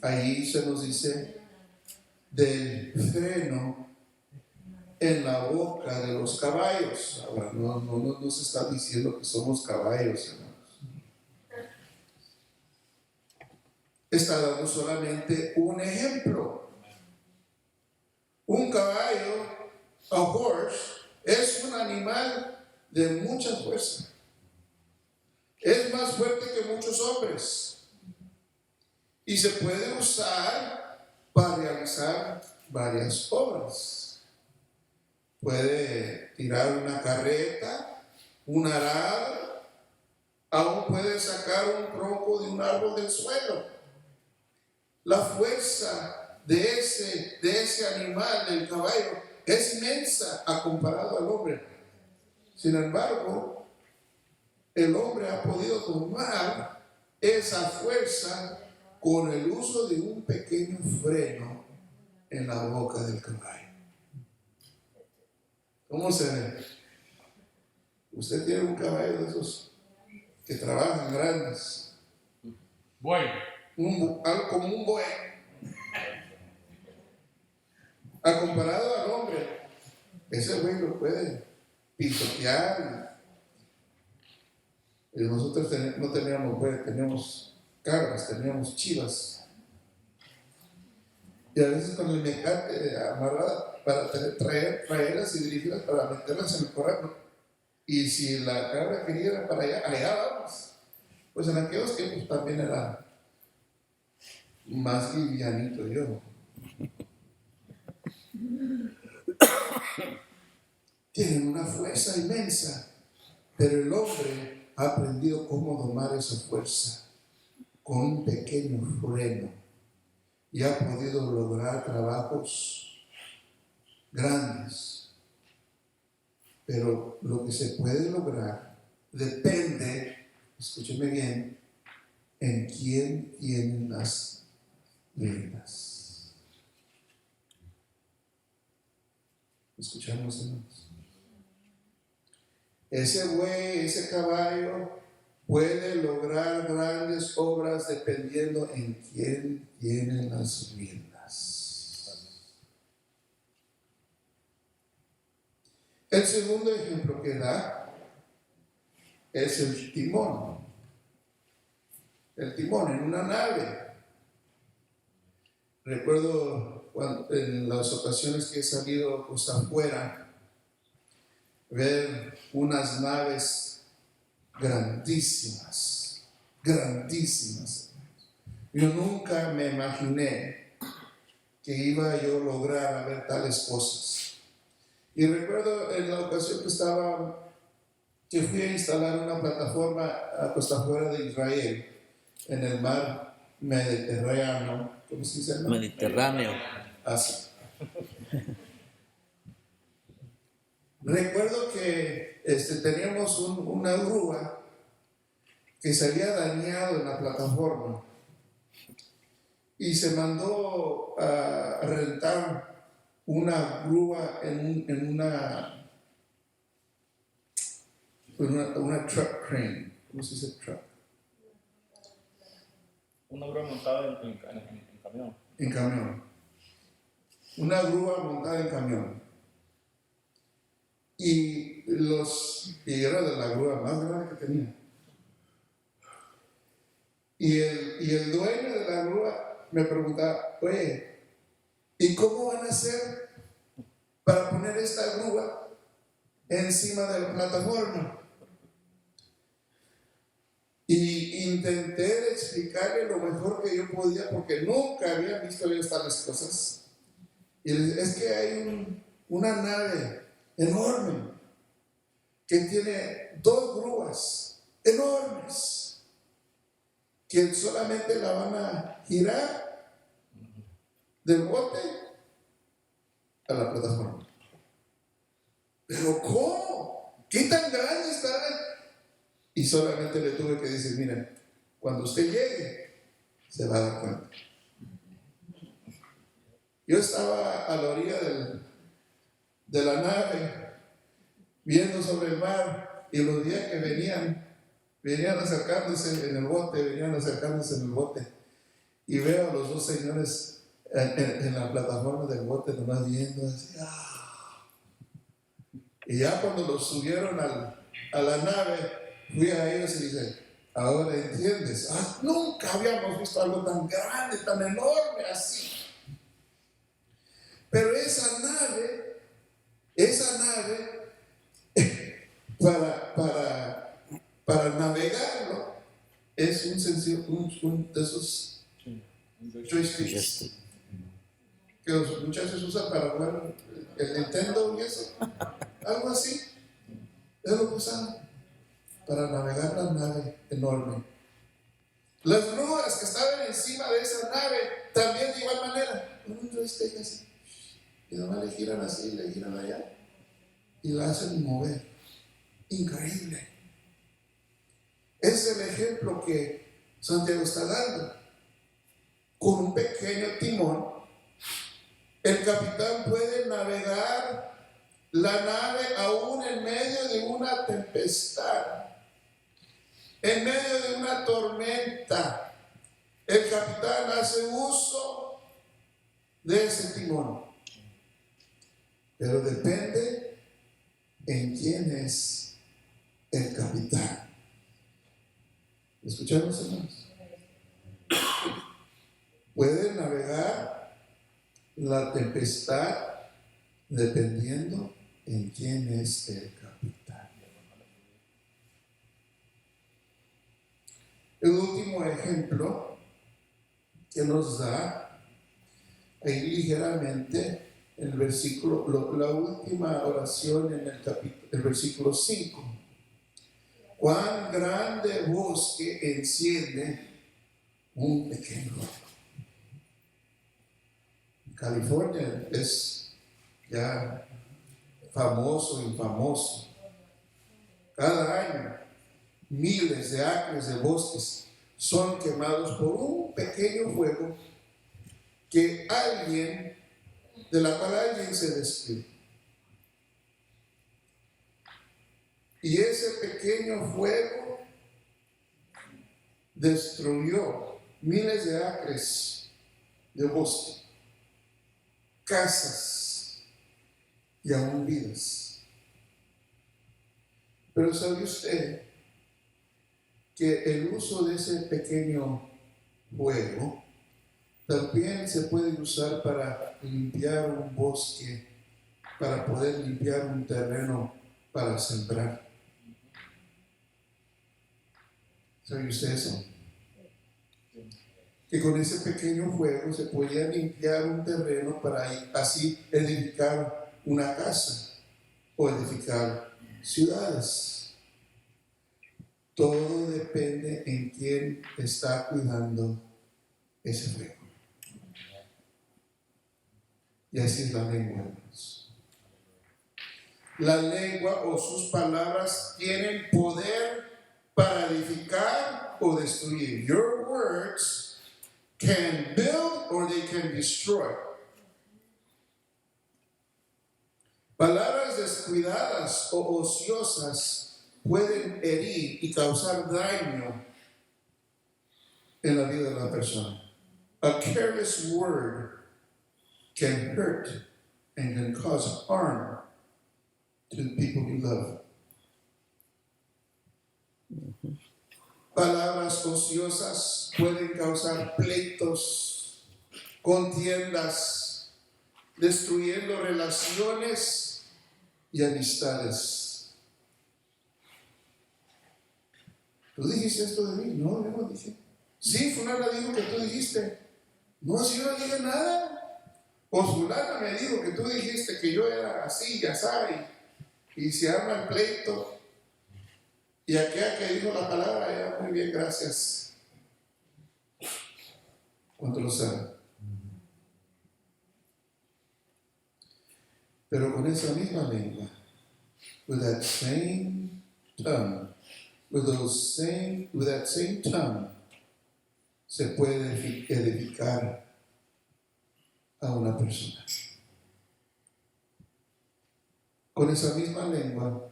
Ahí se nos dice del freno en la boca de los caballos. Ahora, no nos está diciendo que somos caballos, hermanos. Está dando solamente un ejemplo. Un caballo, a horse, es un animal de mucha fuerza. Es más fuerte que muchos hombres. Y se puede usar para realizar varias obras. Puede tirar una carreta, un arado, aún puede sacar un tronco de un árbol del suelo. La fuerza de ese animal, del caballo, es inmensa a comparado al hombre. Sin embargo, el hombre ha podido tomar esa fuerza con el uso de un pequeño freno en la boca del caballo. ¿Cómo se ve? Usted tiene un caballo de esos que trabajan grandes. Bueno. Algo como un buey. A comparado al hombre, ese güey lo puede pisotear. Y nosotros no teníamos buey, teníamos cabras, teníamos chivas. Y a veces con el mecate amarrada para traerlas y dirigirlas para meterlas en el corral. Y si la cabra quería ir para allá, allá vamos. Pues en aquellos tiempos también era más livianito yo. Tienen una fuerza inmensa, pero el hombre ha aprendido cómo domar esa fuerza con un pequeño freno y ha podido lograr trabajos grandes. Pero lo que se puede lograr depende, escúcheme bien, en quién tienen las riendas. ¿Escuchamos, hermanos? Ese buey, ese caballo puede lograr grandes obras dependiendo en quién tiene las riendas. El segundo ejemplo que da es el timón. El timón en una nave. Recuerdo en las ocasiones que he salido costa afuera, ver unas naves grandísimas, grandísimas. Yo nunca me imaginé que iba yo a lograr a ver tales cosas. Y recuerdo en la ocasión que fui a instalar una plataforma a costa afuera de Israel, en el mar Mediterráneo. ¿Cómo se dice? Mediterráneo. Así. Recuerdo que teníamos una grúa que se había dañado en la plataforma y se mandó a rentar una grúa en una truck crane. ¿Cómo se dice truck? Una grúa montada en camión. En camión. Una grúa montada en camión. Y era de la grúa más grande que tenía. Y el dueño de la grúa me preguntaba, oye, ¿y cómo van a hacer para poner esta grúa encima de la plataforma? Y intenté explicarle lo mejor que yo podía, porque nunca había visto yo tales cosas. Y le dije, es que hay una nave enorme que tiene 2 grúas enormes que solamente la van a girar del bote a la plataforma. Pero ¿cómo? ¿Qué tan grande estará? Y solamente le tuve que decir, miren, cuando usted llegue se va a dar cuenta. Yo estaba a la orilla de la nave viendo sobre el mar, y los días que venían acercándose en el bote, y veo a los 2 señores en la plataforma del bote nomás viendo así. Y ya cuando los subieron a la nave, fui a ellos y dije, ahora entiendes, nunca habíamos visto algo tan grande, tan enorme así. Pero esa nave para navegarlo es un de esos joysticks que los muchachos usan para jugar el Nintendo y eso, algo así. Es lo que usan para navegar la nave enorme. Las grúas que estaban encima de esa nave también de igual manera, un joystick así, y nomás le giran así, le giran allá y la hacen mover. Increíble. Es el ejemplo que Santiago está dando. Con un pequeño timón, el capitán puede navegar la nave aún en medio de una tempestad, en medio de una tormenta. El capitán hace uso de ese timón, pero depende en quién es el capitán. ¿Escuchamos, hermanos? Puede navegar la tempestad dependiendo en quién es el capitán. El último ejemplo que nos da ahí ligeramente en el versículo, la última oración en el versículo 5. Cuán grande bosque enciende un pequeño. California es ya famoso, infamoso. Cada año miles de acres de bosques son quemados por un pequeño fuego que de la cual alguien se descuida. Y ese pequeño fuego destruyó miles de acres de bosque, casas y aún vidas. Pero ¿sabe usted que el uso de ese pequeño fuego también se puede usar para limpiar un bosque, para poder limpiar un terreno para sembrar? ¿Sabe usted eso? Que con ese pequeño fuego se podía limpiar un terreno para así edificar una casa o edificar ciudades. Todo depende en quién está cuidando ese fuego. Y así es la lengua, hermanos. La lengua o sus palabras tienen poder para edificar o destruir. Your words can build or they can destroy. Palabras descuidadas o ociosas pueden herir y causar daño en la vida de la persona. A careless word can hurt and can cause harm to the people you love. Palabras ociosas pueden causar pleitos, contiendas, destruyendo relaciones y amistades. ¿Tú dijiste esto de mí? No, yo no dije. Sí, fulana dijo que tú dijiste. No, si yo no dije nada. O fulana me dijo que tú dijiste que yo era así, ya sabes. Y se arma el pleito. Y aquella que dijo la palabra, ya, muy bien, gracias. ¿Cuánto lo saben? Pero con esa misma lengua, with that same tongue, with that same tongue, se puede edificar a una persona. Con esa misma lengua,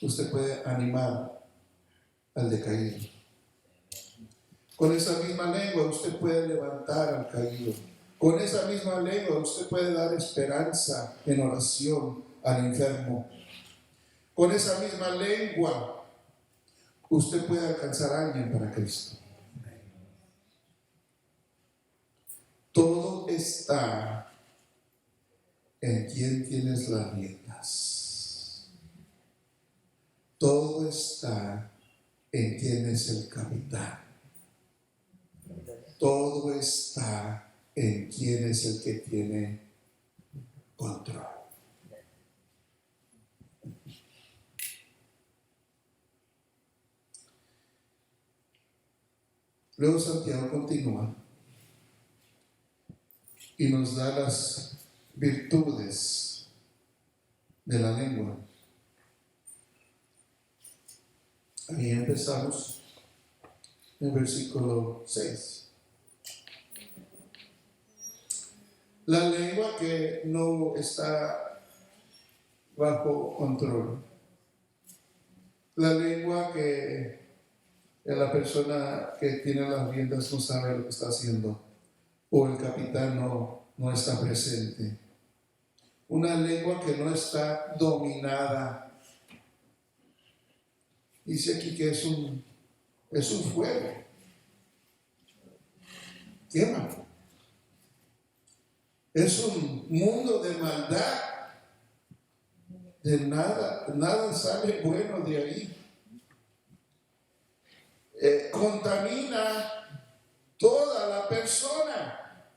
usted puede animar al decaído. Con esa misma lengua usted puede levantar al caído. Con esa misma lengua usted puede dar esperanza en oración al enfermo. Con esa misma lengua usted puede alcanzar a alguien para Cristo. Todo está en quién tienes las riendas. Todo está en quién es el capitán. Todo está en quién es el que tiene control. Luego Santiago continúa y nos da las virtudes de la lengua. Ahí empezamos en el versículo 6. La lengua que no está bajo control. La lengua que la persona que tiene las riendas no sabe lo que está haciendo. O el capitán no está presente. Una lengua que no está dominada. Dice aquí que es un fuego. Quema. Es un mundo de maldad. De nada sale bueno de ahí. Contamina toda la persona.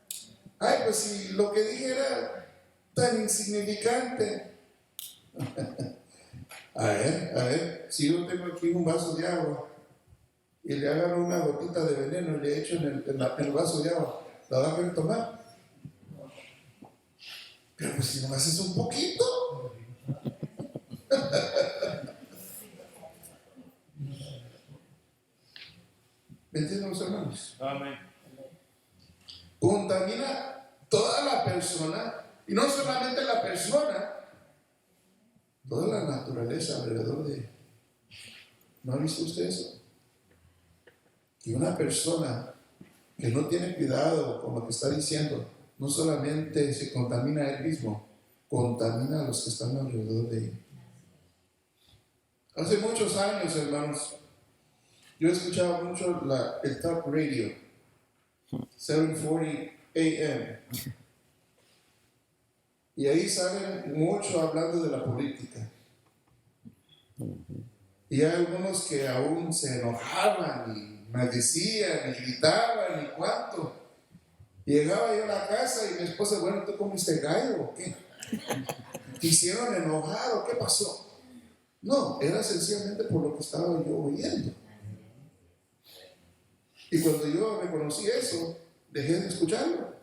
Ay, pues si lo que dije era tan insignificante. A ver, si yo tengo aquí un vaso de agua y le agarro una gotita de veneno y le echo en el vaso de agua, ¿la va a querer tomar? Pero pues si nomás es un poquito. ¿Me entienden los hermanos? Amén. Contamina toda la persona, y no solamente la persona, toda la naturaleza alrededor de. ¿No ha visto usted eso? Que una persona que no tiene cuidado con lo que está diciendo, no solamente se contamina a él mismo, contamina a los que están alrededor de él. Hace muchos años, hermanos, yo escuchaba mucho el talk radio, 740 AM. Y ahí salen mucho hablando de la política. Y hay algunos que aún se enojaban y maldecían y gritaban y cuánto. Llegaba yo a la casa y mi esposa, bueno, ¿tú comiste gallo o qué? ¿Te hicieron enojar o qué pasó? No, era sencillamente por lo que estaba yo oyendo. Y cuando yo reconocí eso, dejé de escucharlo.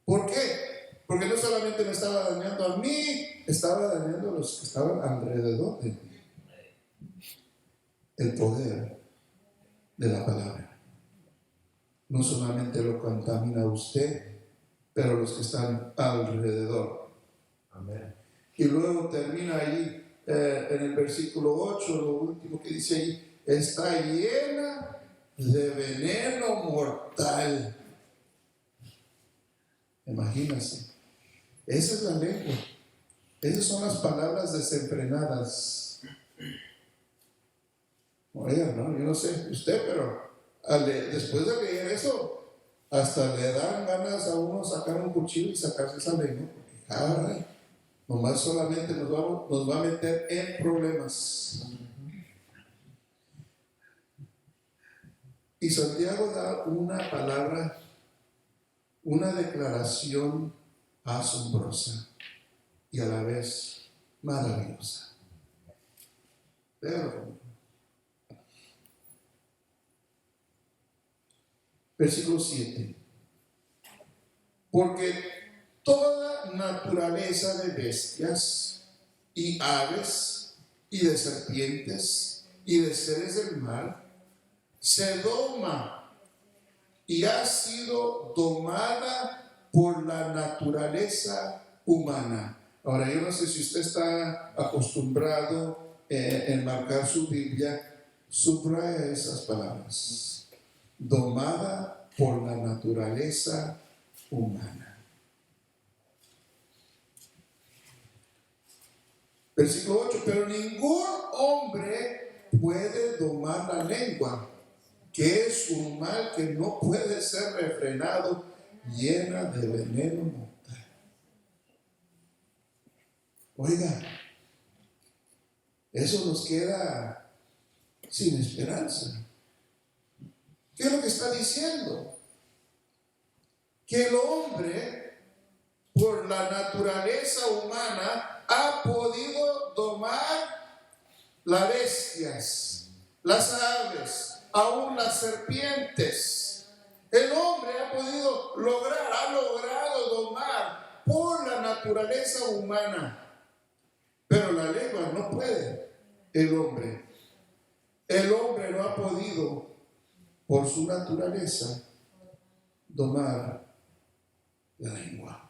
¿Por qué? Porque no solamente me estaba dañando a mí, estaba dañando a los que estaban alrededor de mí. El poder de la palabra no solamente lo contamina a usted, pero a los que están alrededor. Amén. Y luego termina ahí en el versículo 8, lo último que dice ahí, está llena de veneno mortal. Imagínense, esa es la lengua, esas son las palabras desenfrenadas. Oigan, no, yo no sé usted, pero después de leer eso, hasta le dan ganas a uno sacar un cuchillo y sacarse esa lengua, porque caray, nomás solamente nos va a meter en problemas. Y Santiago da una palabra, una declaración asombrosa y a la vez maravillosa. Véalo. Versículo 7. Porque toda naturaleza de bestias y aves y de serpientes y de seres del mar se doma y ha sido domada por la naturaleza humana. Ahora, yo no sé si usted está acostumbrado en marcar su Biblia, subraya esas palabras. Domada por la naturaleza humana. Versículo 8, pero ningún hombre puede domar la lengua, que es un mal que no puede ser refrenado, llena de veneno mortal. Oiga, eso nos queda sin esperanza. ¿Qué es lo que está diciendo? Que el hombre, por la naturaleza humana, ha podido domar las bestias, las aves, aún las serpientes. El hombre ha logrado domar por la naturaleza humana. Pero la lengua no puede. El hombre no ha podido, por su naturaleza, domar la lengua.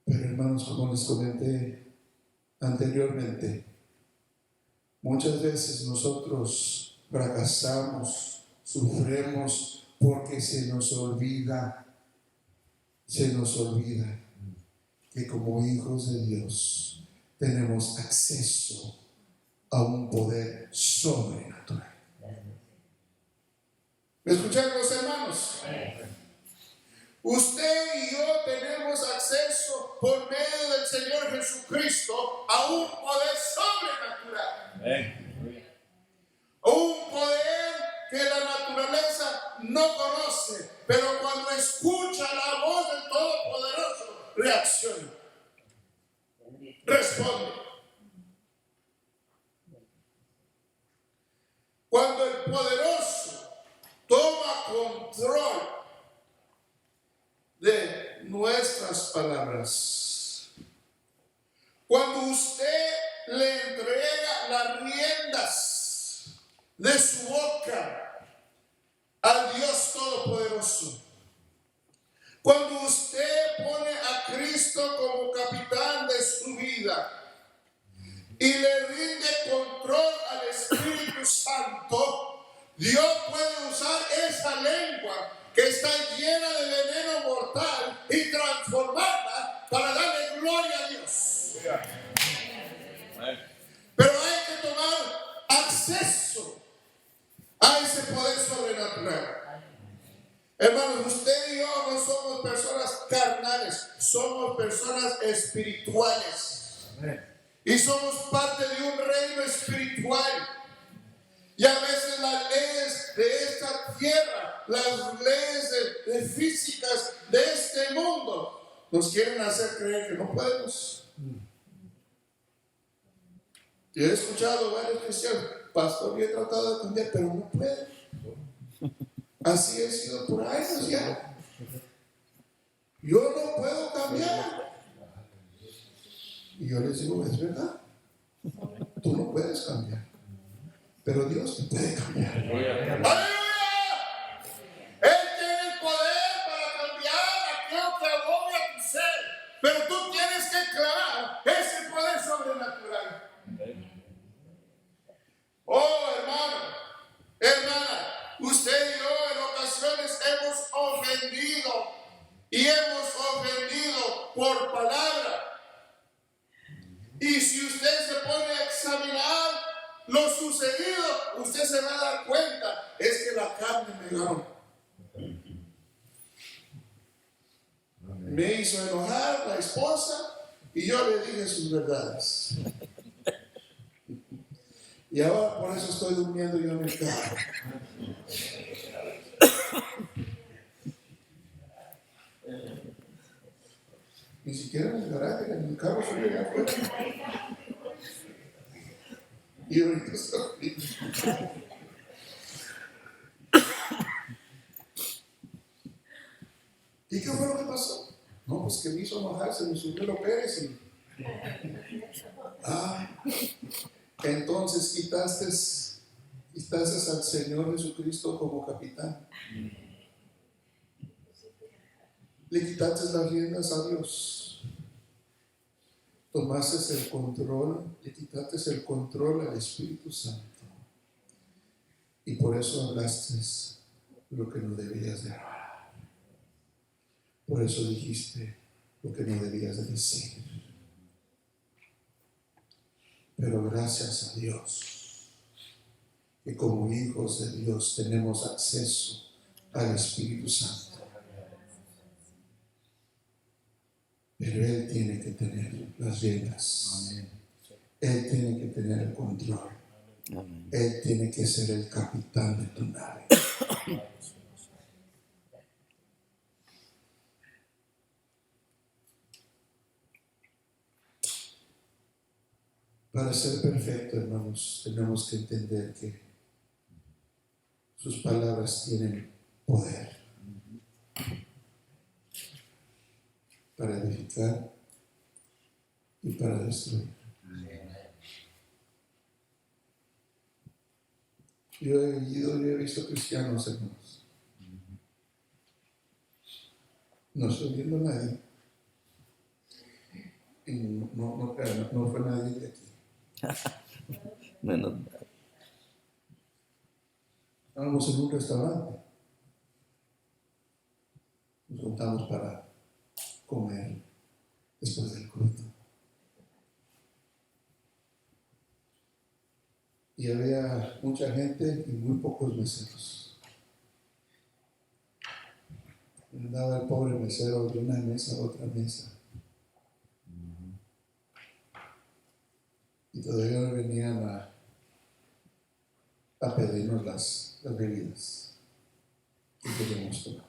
Pero hermanos, como les comenté anteriormente, muchas veces nosotros fracasamos, sufrimos porque se nos olvida que como hijos de Dios tenemos acceso a un poder sobrenatural. ¿Me escuchan los hermanos? Usted y yo tenemos acceso por medio del Señor Jesucristo a un poder sobrenatural. Un poder que la naturaleza no conoce, pero cuando escucha la voz del Todopoderoso, reacciona, responde. Cuando el poderoso toma control de nuestras palabras, cuando usted le entrega las riendas de su boca al Dios Todopoderoso, cuando usted pone a Cristo como capitán de su vida y le rinde control al Espíritu Santo, Dios puede usar esa lengua que está llena de veneno mortal y transformarla para darle gloria a Dios. Pero hay que tomar acceso a ese poder sobrenatural. Hermanos, usted y yo no somos personas carnales, somos personas espirituales. Y somos parte de un reino espiritual. Y a veces las leyes de esta tierra, las leyes de físicas de este mundo, nos quieren hacer creer que no podemos. Yo he escuchado varios cristianos, pastor, yo he tratado de cambiar, pero no puedo. Así he sido por años ya. Yo no puedo cambiar. Y yo les digo, es verdad. Tú no puedes cambiar. Pero Dios te puede cambiar. ¡Aleluya! Él tiene el poder para cambiar aquello que agobia tu ser. Pero tú tienes que clamar ese poder sobrenatural. Oh, hermano, hermana, usted y yo en ocasiones hemos ofendido. Y hemos ofendido por palabra. Y si usted se pone a examinar lo sucedido, usted se va a dar cuenta, es que la carne me ganó. Me hizo enojar la esposa y yo le dije sus verdades. Y ahora por eso estoy durmiendo yo en el carro. Ni siquiera en el garaje, en el carro soy allá afuera. Y ahorita estoy. ¿Y qué fue lo que pasó? No, pues que me hizo enojar, se me subió los Pérez y... entonces quitaste al Señor Jesucristo como capitán. Le quitaste las riendas a Dios. Tomaste el control, le quitaste el control al Espíritu Santo. Y por eso hablaste lo que no debías de hablar. Por eso dijiste lo que no debías de decir. Pero gracias a Dios, que como hijos de Dios tenemos acceso al Espíritu Santo. Pero Él tiene que tener las reglas. Él tiene que tener el control. Él tiene que ser el capitán de tu nave. Para ser perfecto, hermanos, tenemos que entender que sus palabras tienen poder para edificar y para destruir. Yo he visto cristianos, hermanos, no estoy viendo a nadie, y no fue nadie de aquí. Menos. Estábamos en un restaurante, nos juntamos para comer después del culto. Y había mucha gente y muy pocos meseros. Andaba el pobre mesero de una mesa a otra mesa. Y todavía no venían a pedirnos las bebidas que queríamos tomar.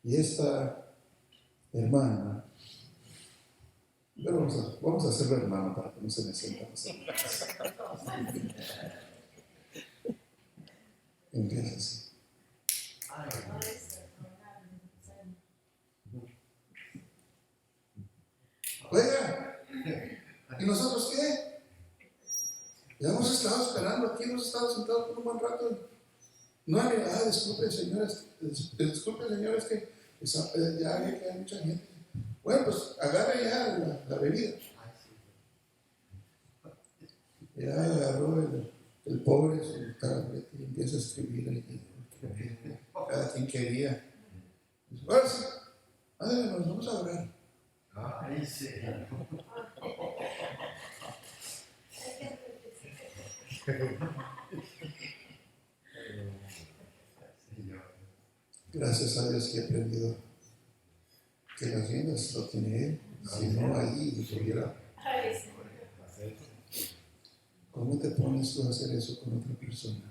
Y esta hermana, pero vamos a hacerlo hermano para que no se me sienta pasar. Empieza así. Oiga, ¿y nosotros qué? Ya hemos estado esperando aquí, hemos estado sentados por un buen rato. No hay, disculpen señores, que ya ve que hay mucha gente. Bueno, pues agarre ya la bebida. Ya agarró el pobre su tableta y empieza a escribir ahí. Cada quien quería. Dice, ahora sí, ándale, nos vamos a orar. Ay, sí. Gracias a Dios que he aprendido que las riendas lo tiene Él. Si no, ahí estuviera. ¿Cómo te pones tú a hacer eso con otra persona?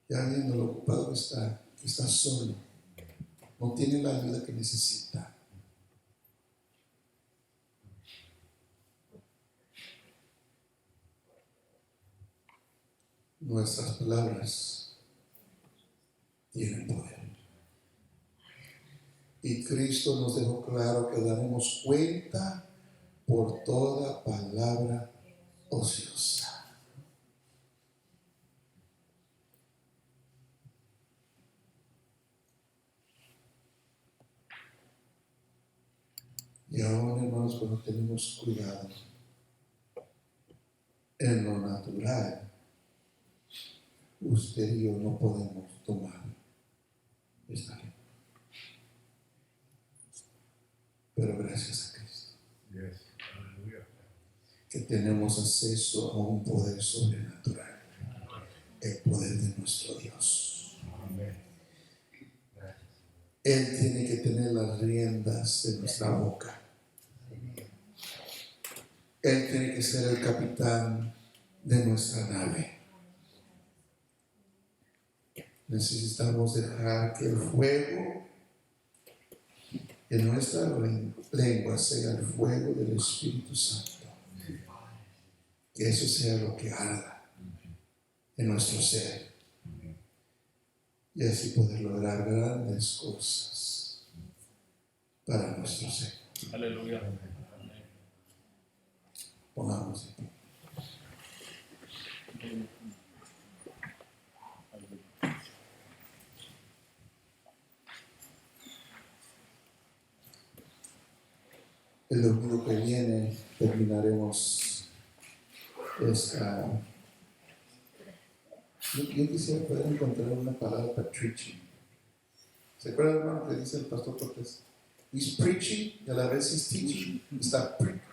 Ya viendo lo ocupado que está solo, no tiene la ayuda que necesita. Nuestras palabras tienen poder. Y Cristo nos dejó claro que daremos cuenta por toda palabra ociosa. Y ahora, hermanos, cuando tenemos cuidado en lo natural, usted y yo no podemos tomar esta ley. Pero gracias a Cristo, que tenemos acceso a un poder sobrenatural, el poder de nuestro Dios. Él tiene que tener las riendas de nuestra boca. Él tiene que ser el capitán de nuestra nave. Necesitamos dejar que el fuego en nuestra lengua sea el fuego del Espíritu Santo. Que eso sea lo que arda en nuestro ser. Y así poder lograr grandes cosas para nuestro ser. Aleluya. Pongamos de pie. El domingo que viene terminaremos esta. Yo quisiera poder encontrar una palabra para preaching. ¿Se acuerdan, hermano, que dice el pastor Cortés? He's preaching y a la vez he's teaching. Está preaching.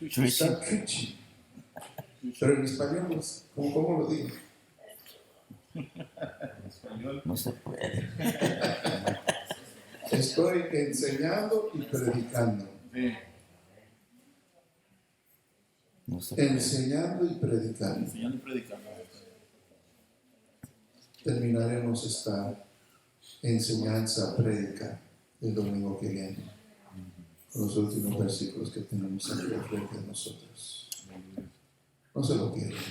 Está preaching. Pero en español, pues, ¿cómo lo digo? No se puede. Estoy enseñando y predicando. No se puede. Enseñando y predicando. Enseñando y predicando. Terminaremos esta enseñanza prédica el domingo que viene con los últimos versículos que tenemos aquí frente a nosotros. No se lo pierdan.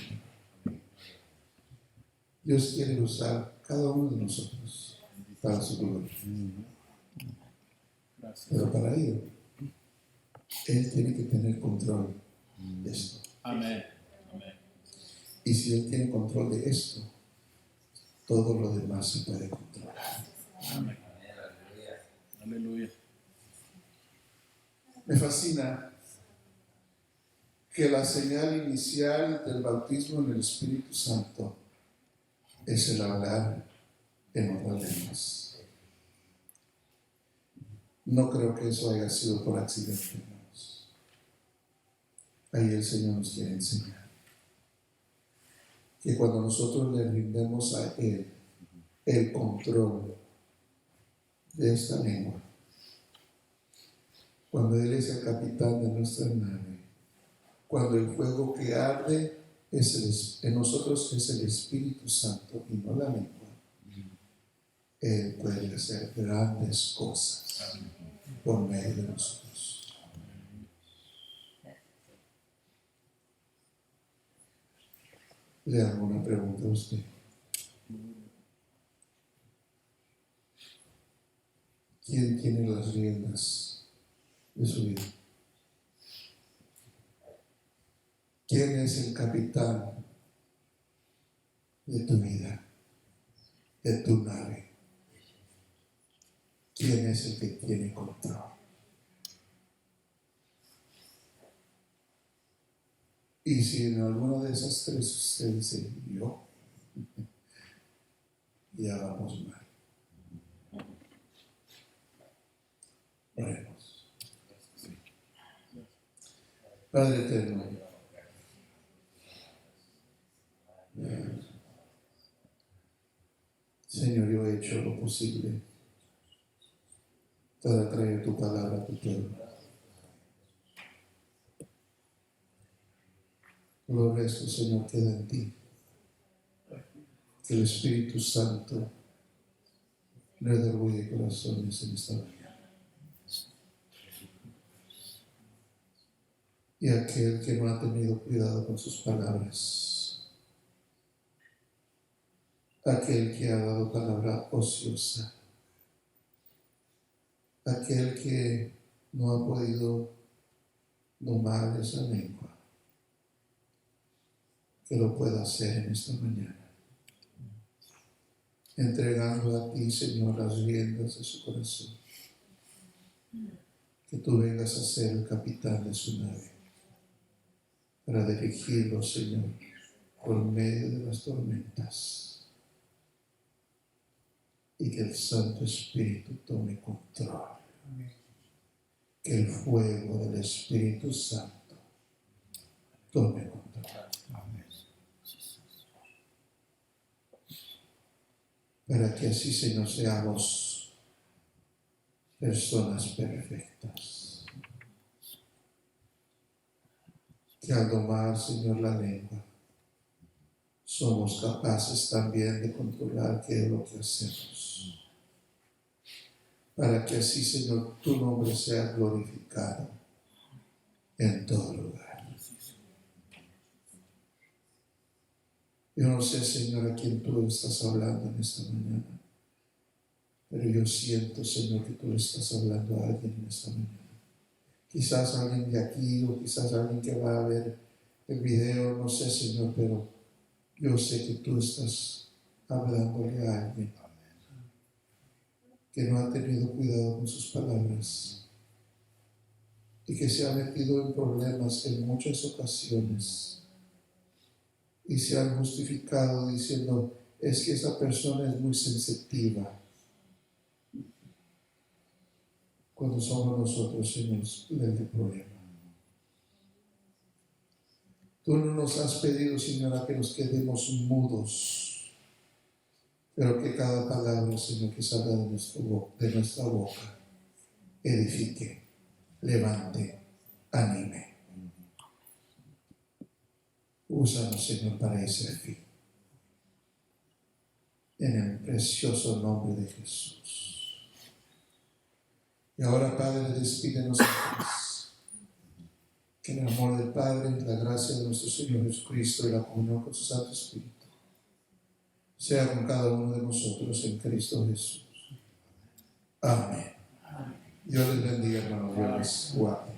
Dios quiere usar cada uno de nosotros para su gloria. Pero para ello, Él tiene que tener control de esto. Amén. Amén. Y si Él tiene control de esto, todo lo demás se puede controlar. Amén. Aleluya. Me fascina que la señal inicial del bautismo en el Espíritu Santo es el hablar en otras lenguas. No creo que eso haya sido por accidente, hermanos. Ahí el Señor nos quiere enseñar que cuando nosotros le brindemos a Él el control de esta lengua, cuando Él es el capitán de nuestra nave, cuando el fuego que arde en nosotros es el Espíritu Santo y no la lengua, Él puede hacer grandes cosas por medio de nosotros. ¿Le hago una pregunta a usted? ¿Quién tiene las riendas de su vida? ¿Quién es el capitán de tu vida, de tu nave? ¿Quién es el que tiene control? Y si en alguna de esas tres usted dice yo, ya vamos mal. Oremos. Padre eterno, Señor, yo he hecho lo posible para traer tu palabra a tu pueblo. Lo resto, Señor, queda en ti. Que el Espíritu Santo redarguye corazones en esta mañana. Y aquel que no ha tenido cuidado con sus palabras, aquel que ha dado palabra ociosa, aquel que no ha podido domar esa lengua, que lo pueda hacer en esta mañana, entregando a ti, Señor, las riendas de su corazón, que tú vengas a ser el capitán de su nave, para dirigirlo, Señor, por medio de las tormentas, y que el Santo Espíritu tome control, que el fuego del Espíritu Santo tome control. Para que así, Señor, seamos personas perfectas. Que al domar, Señor, la lengua, somos capaces también de controlar qué es lo que hacemos. Para que así, Señor, tu nombre sea glorificado en todo lugar. Yo no sé, Señor, a quién tú estás hablando en esta mañana, pero yo siento, Señor, que tú le estás hablando a alguien en esta mañana. Quizás alguien de aquí o quizás alguien que va a ver el video, no sé, Señor, pero yo sé que tú estás hablándole a alguien que no ha tenido cuidado con sus palabras y que se ha metido en problemas en muchas ocasiones y se han justificado diciendo, es que esa persona es muy sensitiva, cuando somos nosotros, Señor, el problema. Tú no nos has pedido, Señor, a que nos quedemos mudos, pero que cada palabra, Señor, que salga de nuestra boca, edifique, levante, anime. Úsanos, Señor, para ese fin. En el precioso nombre de Jesús. Y ahora, Padre, despídenos en paz. Que el amor del Padre, la gracia de nuestro Señor Jesucristo y la comunión con su Santo Espíritu sea con cada uno de nosotros en Cristo Jesús. Amén. Dios les bendiga, hermanos. Dios les guarde.